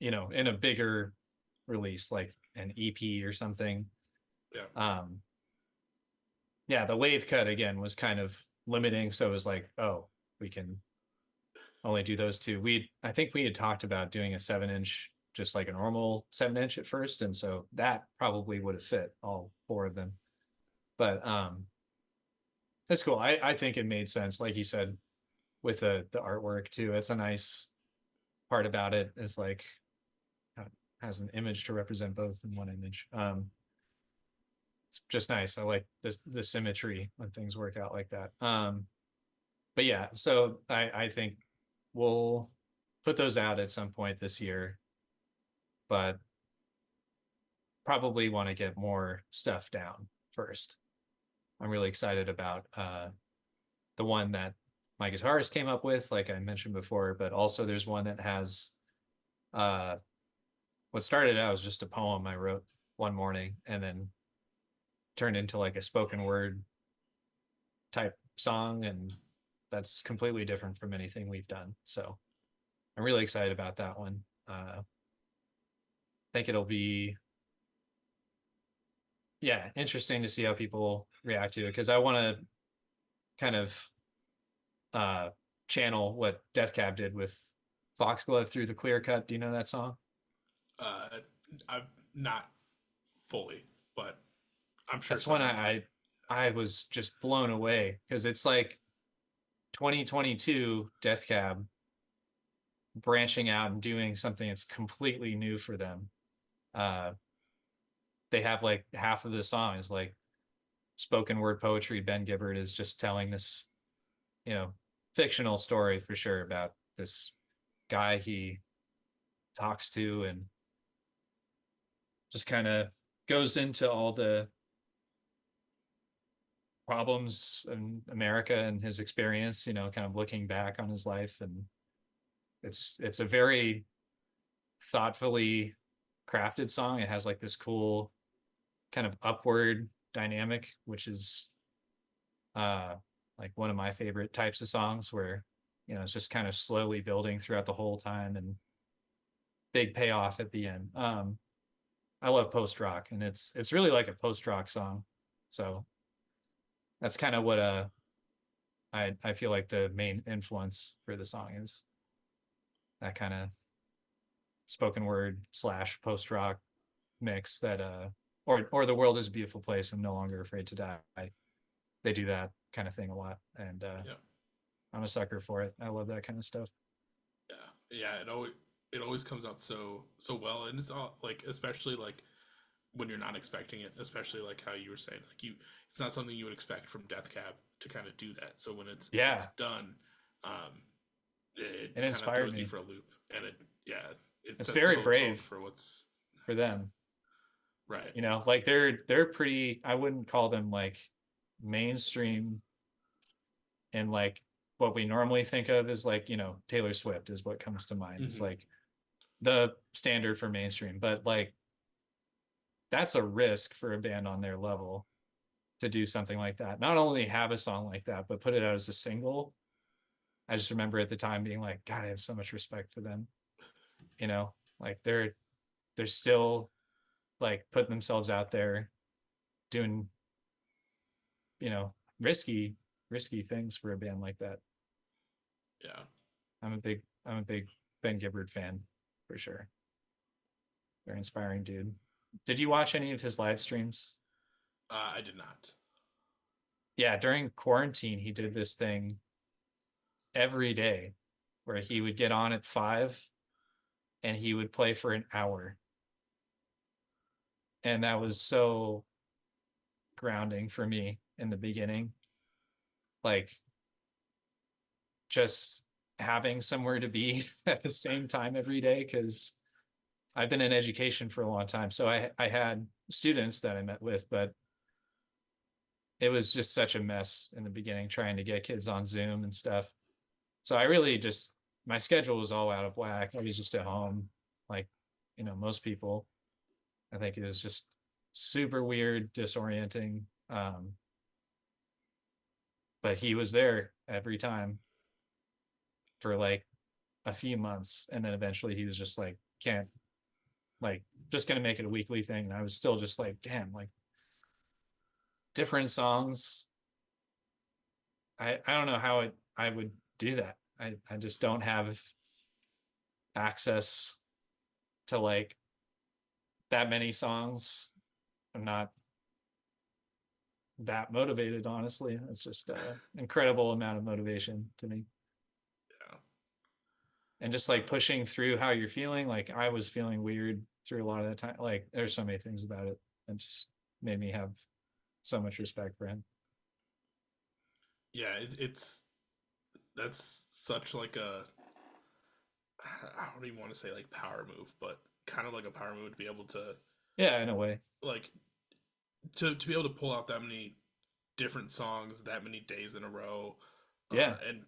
in a bigger release, like an EP or something. yeah, Um, yeah, the lathe cut again was kind of limiting. So it was like, oh, we can only do those two. I think we had talked about doing a 7 inch, just like a normal 7 inch at first. And so that probably would have fit all four of them. But that's cool. I think it made sense. Like you said, with the artwork too. It's a nice part about it is like has an image to represent both in one image. It's just nice. I like this the symmetry when things work out like that. But yeah, so I think we'll put those out at some point this year, but probably want to get more stuff down first. I'm really excited about the one that my guitarist came up with, like I mentioned before, but also there's one that has uh what started out as just a poem I wrote one morning and then turned into like a spoken word type song, and that's completely different from anything we've done. So I'm really excited about that one. I think it'll be yeah interesting to see how people react to it because I want to kind of uh channel what Death Cab did with Foxglove through the clear cut. Do you know that song? Uh, I'm not fully, but I'm sure That's when some of them. I was just blown away because it's like 2022 Death Cab branching out and doing something that's completely new for them. Uh, they have like half of the song is like spoken word poetry. Ben Gibbard is just telling this, you know, fictional story for sure about this guy he talks to and just kind of goes into all the problems in America and his experience, you know, kind of looking back on his life. And it's a very thoughtfully crafted song. It has like this cool kind of upward dynamic, which is uh like one of my favorite types of songs where, you know, it's just kind of slowly building throughout the whole time and big payoff at the end. I love post rock and it's really like a post rock song. So that's kind of what I feel like the main influence for the song is that kind of spoken word slash post rock mix that or the world is a beautiful place. I'm no longer afraid to die. They do that kind of thing a lot, and Yeah, I'm a sucker for it. I love that kind of stuff. yeah, yeah. It always comes out so well, and it's all like especially like when you're not expecting it, especially like how you were saying, like it's not something you would expect from Death Cab to kind of do that. So when it's Yeah, done, um, it it kind of inspired throws you me. for a loop, and yeah, it It's sets the very whole tone brave for what's for next. them. Right. You know, like they're pretty. I wouldn't call them like mainstream and like what we normally think of is like, you know, Taylor Swift is what comes to mind. It's Mm-hmm. like the standard for mainstream, but like that's a risk for a band on their level to do something like that. Not only have a song like that, but put it out as a single. I just remember at the time being like, God, I have so much respect for them. You know, like they're still like putting themselves out there doing, you know, risky things for a band like that. Yeah. I'm a big Ben Gibbard fan for sure. Very inspiring dude. Did you watch any of his live streams? I did not. Yeah, during quarantine, he did this thing every day where he would get on at 5 and he would play for an hour. And that was so grounding for me in the beginning. Like just having somewhere to be at the same time every day because I've been in education for a long time. So I had students that I met with, but it was just such a mess in the beginning trying to get kids on Zoom and stuff. So I really just my schedule was all out of whack. I was just at home, like, you know, most people. I think it was just super weird, disorienting. But he was there every time for like a few months. And then eventually he was just like, can't like just gonna make it a weekly thing. And I was still just like, damn, like different songs. I don't know how I would do that. I just don't have access to like that many songs. I'm not that motivated, honestly. It's just an incredible amount of motivation to me. Yeah. And just like pushing through how you're feeling. Like I was feeling weird through a lot of the time. Like there's so many things about it that just made me have so much respect for him. Yeah, it's that's such like a I don't even want to say like power move, but kind of like a power move to be able to Yeah, in a way. like to be able to pull out that many different songs that many days in a row, Yeah. and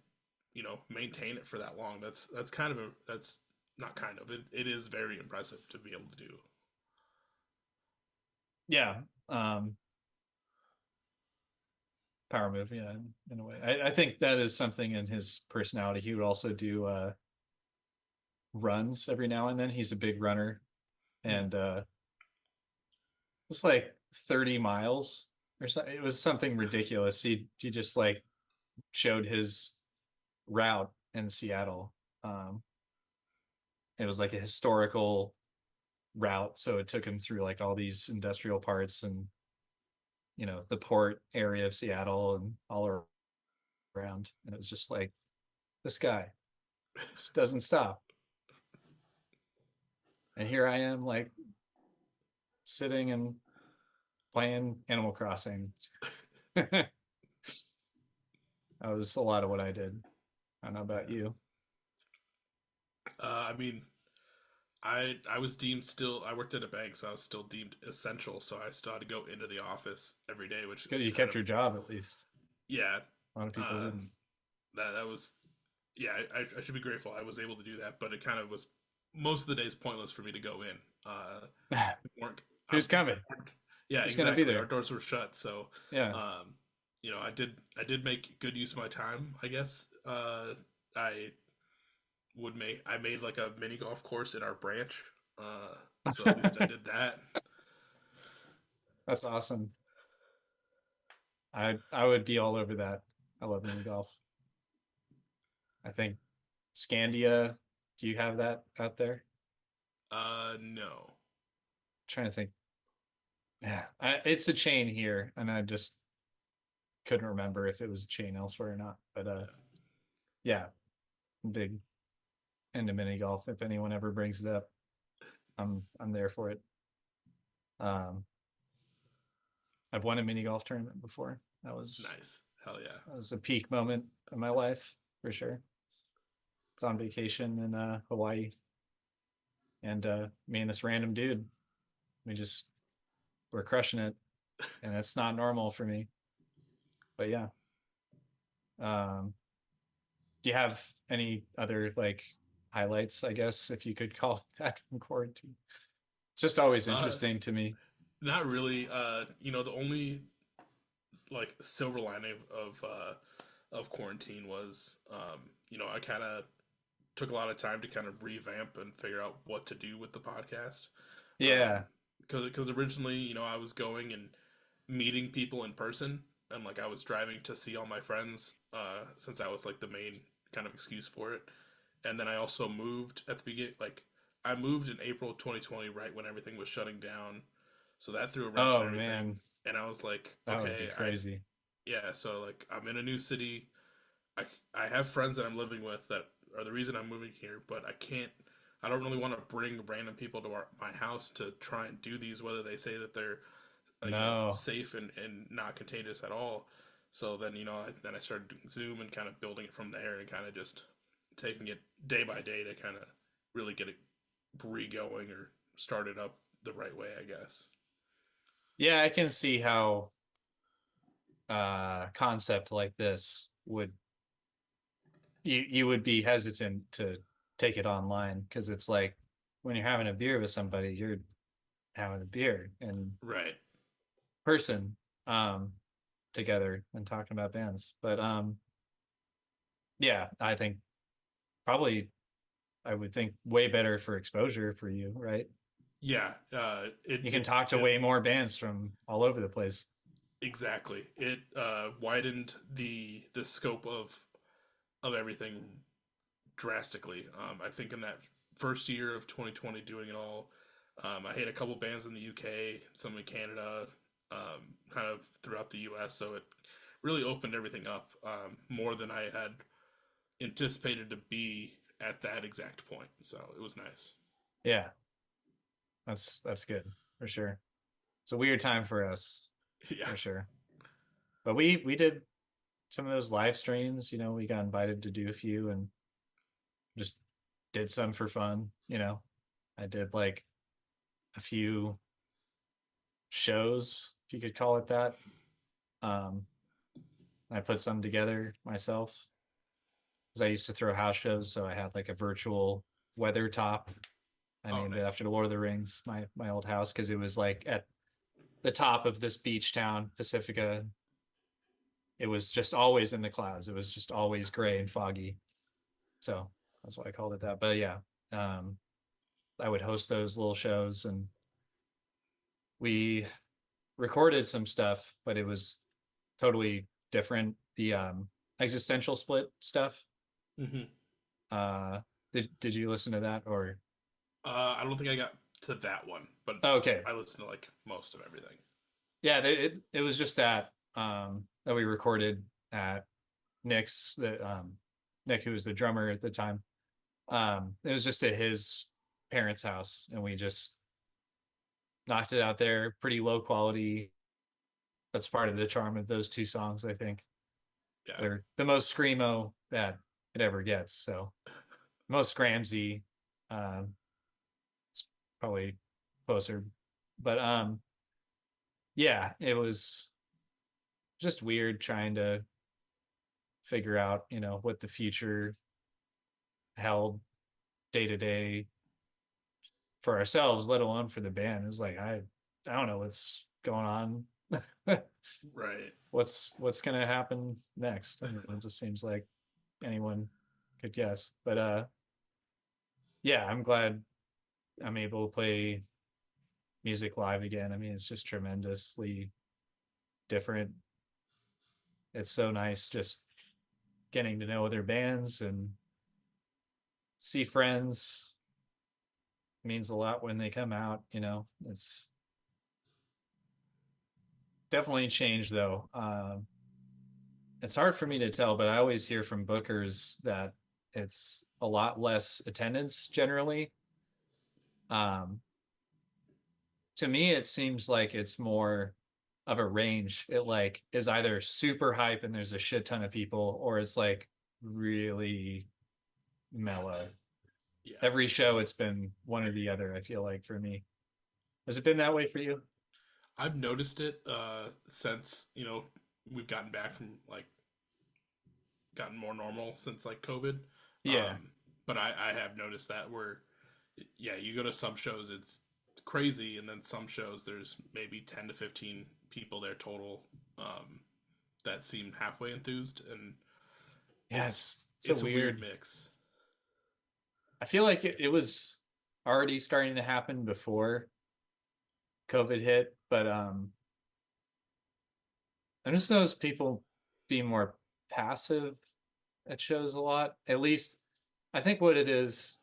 maintain it for that long. That's kind of that's not kind of it is very impressive to be able to do. Yeah. Um, Power move, yeah, in a way. I think that is something in his personality. He would also do runs every now and then. He's a big runner, Hmm. and it's like 30 miles or something. It was something ridiculous. He just like showed his route in Seattle. Um, it was like a historical route, so it took him through like all these industrial parts and the port area of Seattle and all around. And it was just like this guy just doesn't stop. And here I am, like sitting and playing Animal Crossing. That was a lot of what I did. I don't know about Yeah. you. I mean, I was deemed still. I worked at a bank, so I was still deemed essential. So I still had to go into the office every day, which It's good is you kind kept of your job at least. yeah. A lot of people Uh, didn't. that was yeah. I should be grateful I was able to do that, but it kind of was most of the days pointless for me to go in. We weren't. Who's coming? Yeah, Who's gonna be exactly. Our there? doors were shut, so Yeah. um, I did make good use of my time. I guess I made like a mini golf course in our branch, so at least I did that. That's awesome. I would be all over that. I love mini golf. I think Scandia, do you have that out there? No. I'm trying to think. Yeah, it's a chain here, and I just couldn't remember if it was a chain elsewhere or not. But Yeah. yeah, I'm big into mini golf. If anyone ever brings it up, I'm there for it. Um, I've won a mini golf tournament before. Nice. Hell yeah. That was a peak moment in my life for sure. It's on vacation in Hawaii, and me and this random dude, we just were crushing it, and that's not normal for me. But yeah, um, do you have any other like highlights? I guess if you could call that from quarantine. It's just always Uh, interesting to me. Not really. The only like silver lining of quarantine was, I kind of took a lot of time to kind of revamp and figure out what to do with the podcast. Yeah. Because originally, I was going and meeting people in person, and like I was driving to see all my friends, since that was like the main kind of excuse for it. And then I also moved at the beginning. Like I moved in April 2020, right when everything was shutting down, so that threw a wrench in Oh everything. man, And I was like, that would be okay, I crazy. yeah. So like I'm in a new city. I have friends that I'm living with that are the reason I'm moving here, but I can't. I don't really want to bring random people to my house to try and do these, whether they say that they're No. safe and not contagious at all. So then then I started doing Zoom and kind of building it from there and kind of just taking it day by day to kind of really get it re-going or start it up the right way, I guess. Yeah, I can see how concept like this would you would be hesitant to take it online because it's like when you're having a beer with somebody, you're having a beer in Right. person um together and talking about bands. But yeah, I think probably I would think way better for exposure for you, right? Yeah. You can talk to way more bands from all over the place. exactly. It widened the scope of everything drastically. I think in that first year of 2020 doing it all, I hit a couple bands in the UK, some in Canada, kind of throughout the US. So it really opened everything up more than I had anticipated to be at that exact point. So it was nice. Yeah, that's good for sure. It's a weird time for us Yeah. for sure. But we did some of those live streams, we got invited to do a few and just did some for fun. I did like a few shows, if you could call it that. Um, I put some together myself because I used to throw house shows, so I had like a virtual weather top. I Oh, named it nice. after the Lord of the Rings, my old house, because it was like at the top of this beach town, Pacifica. It was just always in the clouds. It was just always gray and foggy. So that's why I called it that. But yeah, um, I would host those little shows and we recorded some stuff, but it was totally different. The existential split stuff. Hmm. Uh, did you listen to that or? I don't think I got to that one, but Oh, okay, I listened to like most of everything. yeah, it was just that that we recorded at Nick's Nick, who was the drummer at the time. It was just at his parents' house, and we just knocked it out there, pretty low quality. That's part of the charm of those two songs, I think. Yeah. They're the most screamo that it ever gets. So most scramsy. It's probably closer, but yeah, it was just weird trying to figure out, what the future held day to day for ourselves, let alone for the band. It was like I don't know what's going on. Right. What's gonna happen next? I mean, it just seems like anyone could guess. But yeah, I'm glad I'm able to play music live again. I mean, it's just tremendously different. It's so nice just getting to know other bands and see friends. It means a lot when they come out. It's definitely changed though. It's hard for me to tell, but I always hear from bookers that it's a lot less attendance generally. Um, to me, it seems like it's more of a range. It like is either super hype and there's a shit ton of people, or it's like really mellow. Yeah. Every show, it's been one or the other. I feel like for me, has it been that way for you? I've noticed it since, we've gotten back from like gotten more normal since like COVID. Yeah, Um, but I have noticed that where, yeah, you go to some shows, it's crazy, and then some shows there's maybe 10 to 15 people there total um, that seem halfway enthused, and yeah. it's It's a it's a weird weird. mix. I feel like it was already starting to happen before COVID hit, but I just noticed people being more passive at shows a lot. At least I think what it is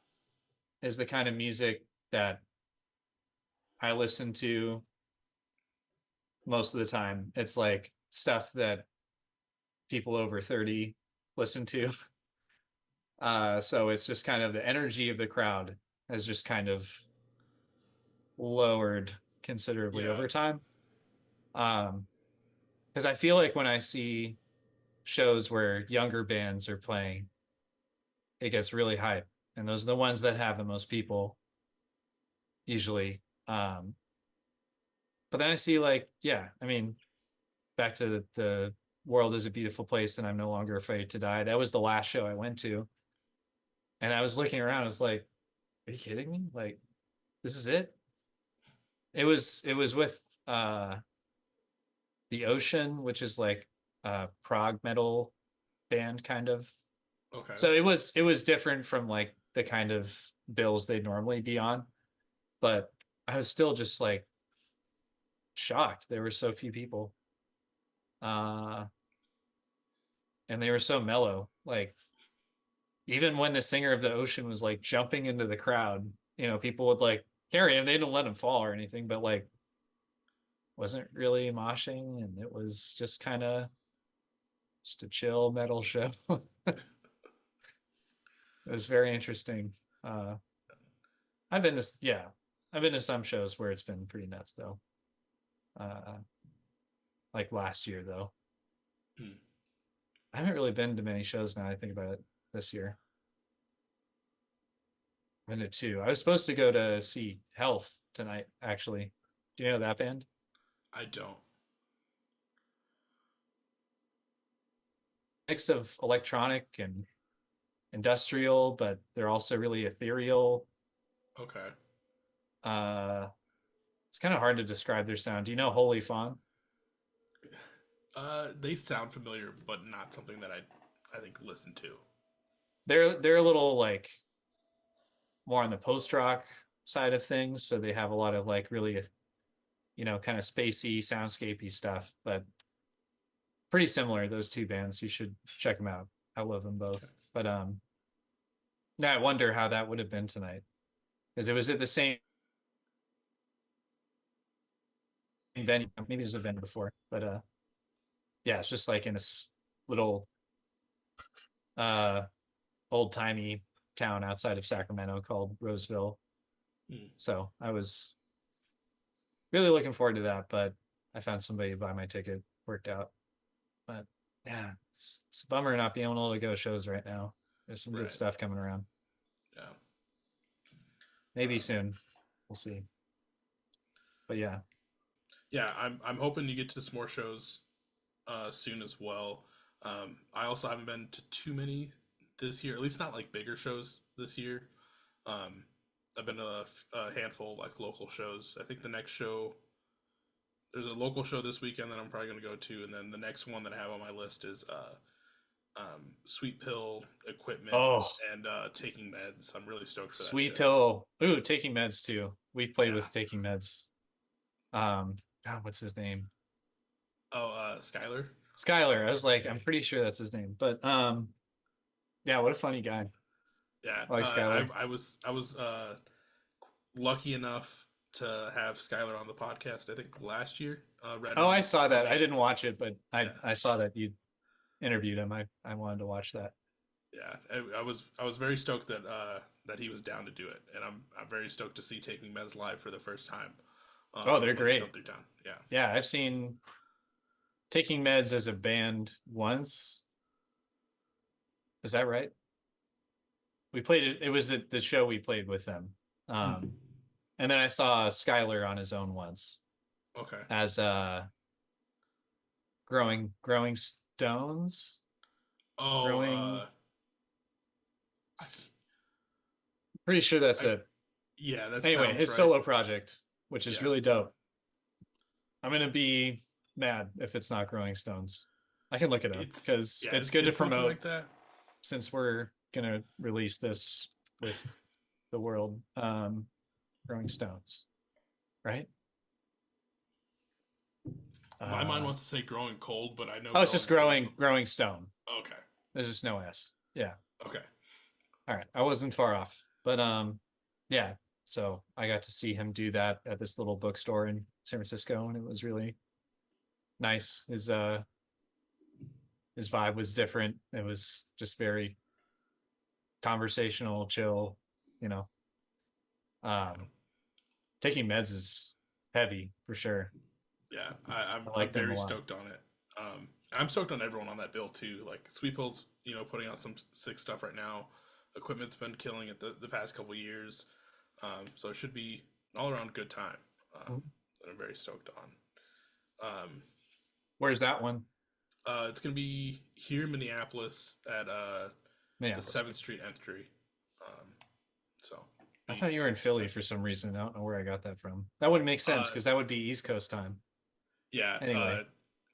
the kind of music that I listen to most of the time. It's like stuff that people over 30 listen to. So it's just kind of the energy of the crowd has just kind of lowered considerably Yeah, over time. Um, because I feel like when I see shows where younger bands are playing, it gets really hype. And those are the ones that have the most people usually. But then I see like, yeah, I mean, back to the world is a beautiful place and I'm no longer afraid to die. That was the last show I went to. And I was looking around, I was like, are you kidding me? Like, this is it? It was with the Ocean, which is like a prog metal band kind of. okay. So it was different from like the kind of bills they'd normally be on, but I was still just like shocked. There were so few people. Uh, and they were so mellow. Like even when the singer of the ocean was like jumping into the crowd, people would like carry him. They didn't let him fall or anything, but like wasn't really moshing, and it was just kind of just a chill metal show. It was very interesting. Uh, I've been to yeah, I've been to some shows where it's been pretty nuts though. Uh, like last year though. Hmm. I haven't really been to many shows now I think about it this year. I've been to two. I was supposed to go to see Health tonight, actually. Do you know that band? I don't. Mix of electronic and industrial, but they're also really ethereal. Okay. Uh, it's kind of hard to describe their sound. Do you know Holy Fawn? They sound familiar, but not something that I think listen to. They're a little like more on the post rock side of things, so they have a lot of like really kind of spacey, soundscapey stuff, but pretty similar. Those two bands, you should check them out. I love them Okay. both. But yeah, I wonder how that would have been tonight because it was at the same venue. Maybe there's a venue before, but yeah, it's just like in this little uh old timey town outside of Sacramento called Roseville. Hmm. So I was really looking forward to that, but I found somebody to buy my ticket. Worked out. But yeah, it's a bummer not being able to go shows right now. There's some good Right. stuff coming around. Yeah. Maybe Um, soon. We'll see. But yeah. yeah. I'm hoping you get to some more shows soon as well. I also haven't been to too many this year, at least not like bigger shows this year. Um, I've been to a handful of like local shows. I think the next show there's a local show this weekend that I'm probably going to go to, and then the next one that I have on my list is Sweet Pill Equipment Oh, and Taking Meds. I'm really stoked for that Sweet show. Pill. Ooh, Taking Meds too. We've played Yeah. with Taking Meds. God, what's his name? Oh, Skylar. Skylar. I was like, I'm pretty sure that's his name. But yeah, what a funny guy. Yeah, I like Skylar. I was lucky enough to have Skylar on the podcast. I think last year, right Oh, I around saw that. I probably. didn't watch it, but I Yeah, I saw that you interviewed him. I wanted to watch that. yeah. I was very stoked that he was down to do it, and I'm very stoked to see Taking Meds live for the first time Oh, they're when they come great. through town. Yeah. Yeah, I've seen Taking Meds as a band once. Is that right? We played it. It was the show we played with them. Hmm. Um, and then I saw Skylar on his own once Okay. as growing stones. Oh, Growing. I, Pretty sure that's I it. yeah, that Anyway, sounds his right. solo project, which is Yeah, really dope. I'm gonna be mad if it's not Growing Stones. I can look it up it's because yeah, it's it's good to it's something promote like that. since we're gonna release this with the world. Growing Stones, right? My mind Uh, wants to say growing cold, but I know oh, it's just growing cold from. Growing Stone. Okay. There's just no S. Yeah. Okay. All right. I wasn't far off, but yeah. So I got to see him do that at this little bookstore in San Francisco, and it was really nice. His vibe was different. It was just very conversational, chill. You know, Yeah. um, taking meds is heavy for sure. Yeah. I'm I I'm like them a very lot. stoked on it. I'm stoked on everyone on that bill too. Like Sweet Pill's, putting out some sick stuff right now. Equipment's been killing it the past couple years. So it should be all around good time. That I'm very stoked on. Where's that one? It's gonna be here in Minneapolis at the Minneapolis. Seventh Street entry. Um, so I be thought you were in Philly for some reason. I don't know where I got that from. That wouldn't make sense uh because that would be East Coast time. yeah. Anyway.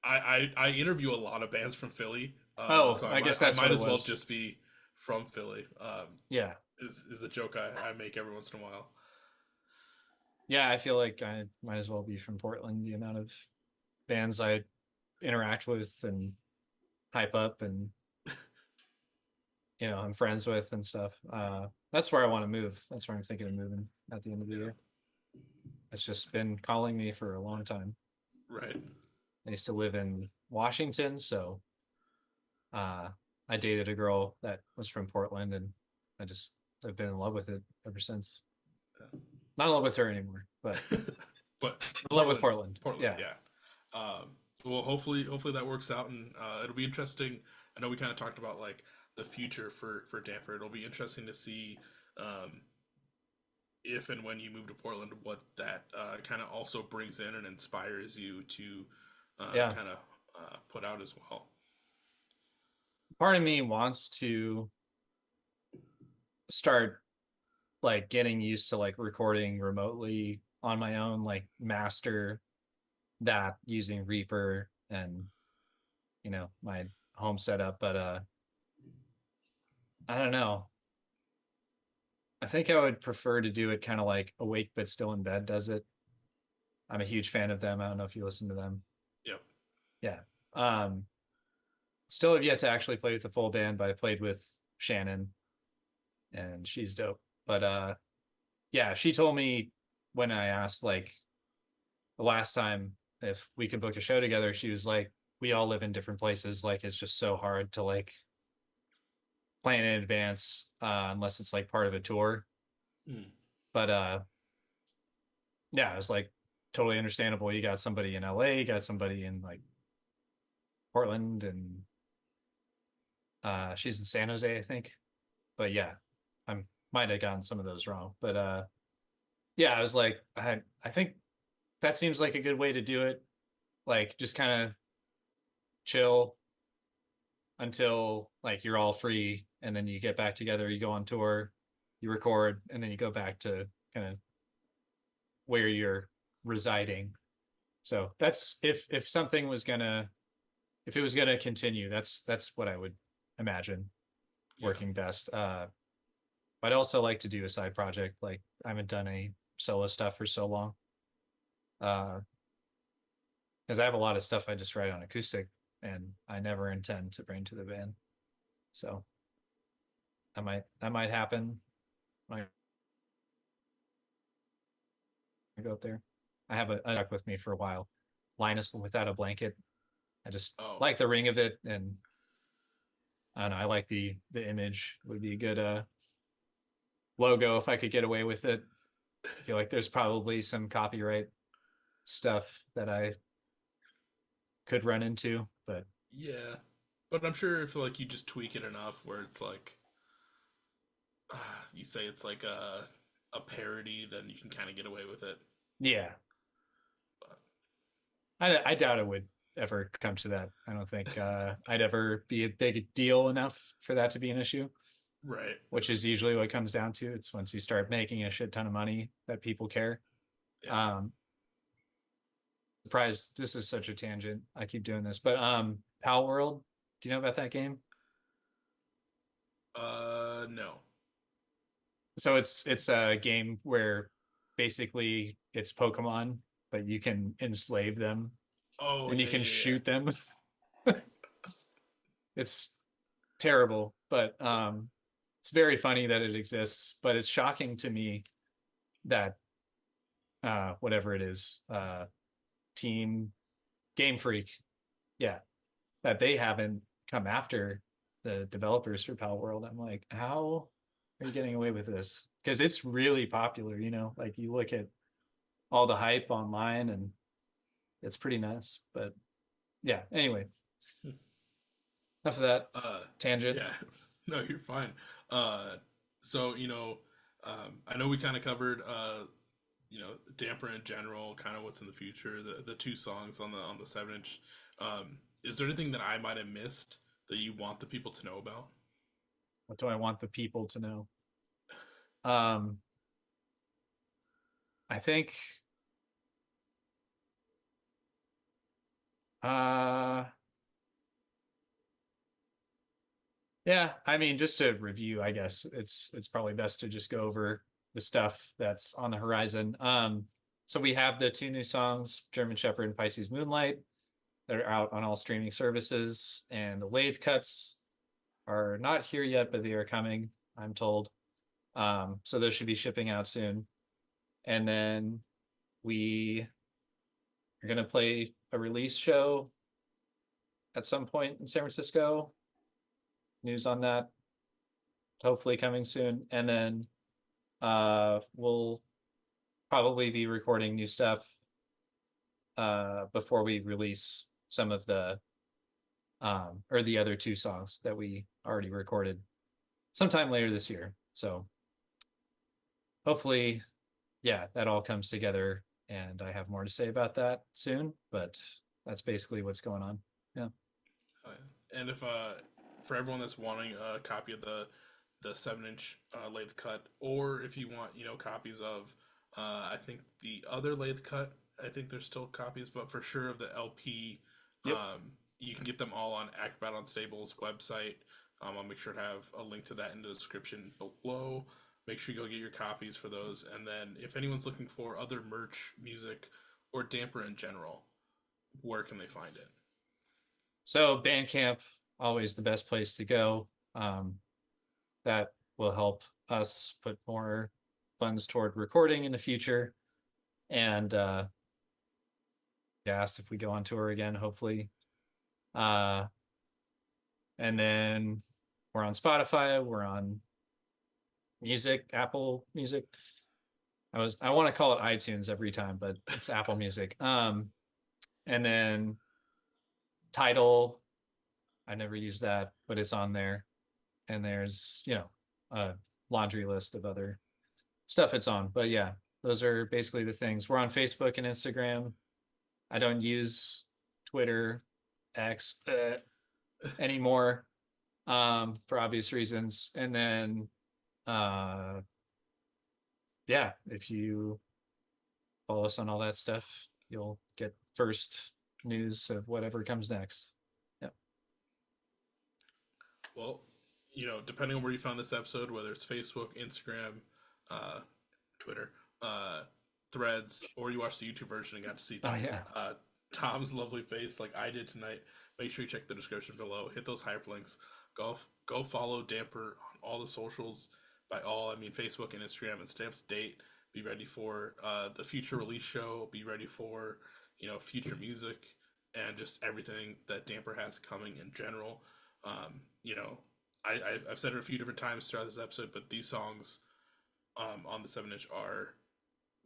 I interview a lot of bands from Philly. Oh, So I I might guess I that's might what it as well was. just be from Philly. Yeah. Is a joke I make every once in a while. Yeah, I feel like I might as well be from Portland. The amount of bands I interact with and hype up and I'm friends with and stuff. That's where I want to move. That's where I'm thinking of moving at the end of the Yeah. year. It's just been calling me for a long time. Right. I used to live in Washington, so I dated a girl that was from Portland, and I've been in love with it ever since. Not in love with her anymore, but But in love with Portland. Portland, Yeah, yeah. Well, hopefully that works out, and it'll be interesting. I know we kind of talked about like the future for Damper. It'll be interesting to see um, if and when you move to Portland, what that kind of also brings in and inspires you to yeah. kind of put out as well. Part of me wants to start like getting used to like recording remotely on my own, like master that using Reaper and my home setup. But I don't know. I think I would prefer to do it kind of like Awake But Still in Bed does it. I'm a huge fan of them. I don't know if you listen to them. Yep. Yeah. Um, Still have yet to actually play with the full band, but I played with Shannon and she's dope. But yeah, she told me when I asked like the last time if we could book a show together, she was like, we all live in different places. Like it's just so hard to like plan in advance unless it's like part of a tour. Mm. But yeah, it was like totally understandable. You got somebody in LA, you got somebody in like Portland, and she's in San Jose, I think. But yeah, I might have gotten some of those wrong. But yeah, I was like, I think that seems like a good way to do it. Like just kind of chill until like you're all free, and then you get back together, you go on tour, you record, and then you go back to kind of where you're residing. So that's if something was gonna if it was gonna continue, that's what I would imagine Yeah. working best. I'd also like to do a side project. Like I haven't done any solo stuff for so long. Because I have a lot of stuff I just write on acoustic, and I never intend to bring to the band. So that might happen. When I go up there. I have a duck with me for a while. Linus without a blanket. I just Oh, like the ring of it, and I don't know. I like the image. Would be a good logo if I could get away with it. I feel like there's probably some copyright stuff that I could run into, but yeah. But I'm sure if like you just tweak it enough, where it's like you say it's like a parody, then you can kind of get away with it. yeah, But, I doubt it would ever come to that. I don't think I'd ever be a big deal enough for that to be an issue, right. which is usually what it comes down to. It's once you start making a shit ton of money that people care. Yeah. Um, Surprised this is such a tangent. I keep doing this, but Pal World. Do you know about that game? No. So it's a game where basically it's Pokemon, but you can enslave them Oh and you yeah, can yeah, shoot them. It's terrible, but it's very funny that it exists. But it's shocking to me that whatever it is, Team Game Freak, yeah, that they haven't come after the developers for Pal World. I'm like, how are you getting away with this? Because it's really popular, like you look at all the hype online and it's pretty nice. But yeah, anyway, yeah. enough of that tangent. Yeah. No, you're fine. So I know we kind of covered damper in general, kind of what's in the future, the two songs on the 7 inch. Is there anything that I might have missed that you want the people to know about? What do I want the people to know? Um, I think uh yeah, I mean, just to review, I guess it's probably best to just go over the stuff that's on the horizon. So we have the two new songs, German Shepherd and Pisces Moonlight. They're out on all streaming services, and the lathe cuts are not here yet, but they are coming, I'm told. So those should be shipping out soon. And then we are going to play a release show at some point in San Francisco. News on that hopefully coming soon. And then we'll probably be recording new stuff before we release some of the or the other two songs that we already recorded sometime later this year. So hopefully, yeah, that all comes together, and I have more to say about that soon, but that's basically what's going on. Yeah. And if for everyone that's wanting a copy of the 7-inch lathe cut, or if you want copies of I think the other lathe cut, I think there's still copies, but for sure of the LP, Yep. you can get them all on Acrobat Unstable's website. I'll make sure to have a link to that in the description below. Make sure you go get your copies for those. And then if anyone's looking for other merch, music, or damper in general, where can they find it? So Bandcamp, always the best place to go. That will help us put more funds toward recording in the future. And yes, if we go on tour again, hopefully. And then we're on Spotify, we're on Music, Apple Music. I want to call it iTunes every time, but it's Apple Music. And then Tidal, I never use that, but it's on there. And there's, a laundry list of other stuff it's on. But yeah, those are basically the things. We're on Facebook and Instagram. I don't use Twitter, X anymore for obvious reasons. And then yeah, if you follow us on all that stuff, you'll get first news of whatever comes next. Yep. Well, depending on where you found this episode, whether it's Facebook, Instagram, Twitter, Threads, or you watched the YouTube version and got to see Thom's lovely face like I did tonight, make sure you check the description below. Hit those hyperlinks. Go follow Damper on all the socials. By all, I mean Facebook and Instagram, and stay up to date. Be ready for the future release show. Be ready for future music and just everything that Damper has coming in general. I've said it a few different times throughout this episode, but these songs on the 7-inch are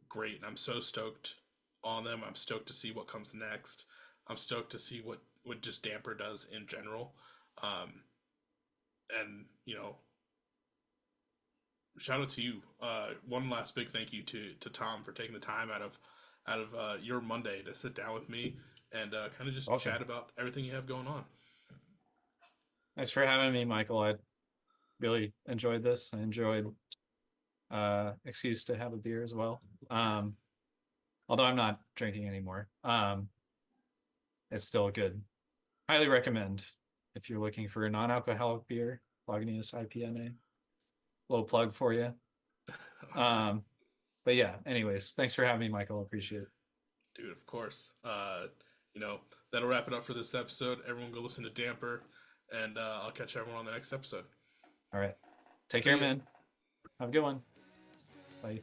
great, and I'm so stoked on them. I'm stoked to see what comes next. I'm stoked to see what just Damper does in general. And shout out to you. One last big thank you to Thom for taking the time out of your Monday to sit down with me and kind of just chat about everything you have going on. Thanks for having me, Michael. I really enjoyed this. I enjoyed excuse to have a beer as well. Although I'm not drinking anymore. It's still good. Highly recommend if you're looking for a non-alcoholic beer, Lagunitas IPNA. Little plug for you. But yeah, anyways, thanks for having me, Michael. Appreciate it. Dude, of course. That'll wrap it up for this episode. Everyone go listen to Damper, and I'll catch everyone on the next episode. All right. Take care, man. Have a good one. Bye.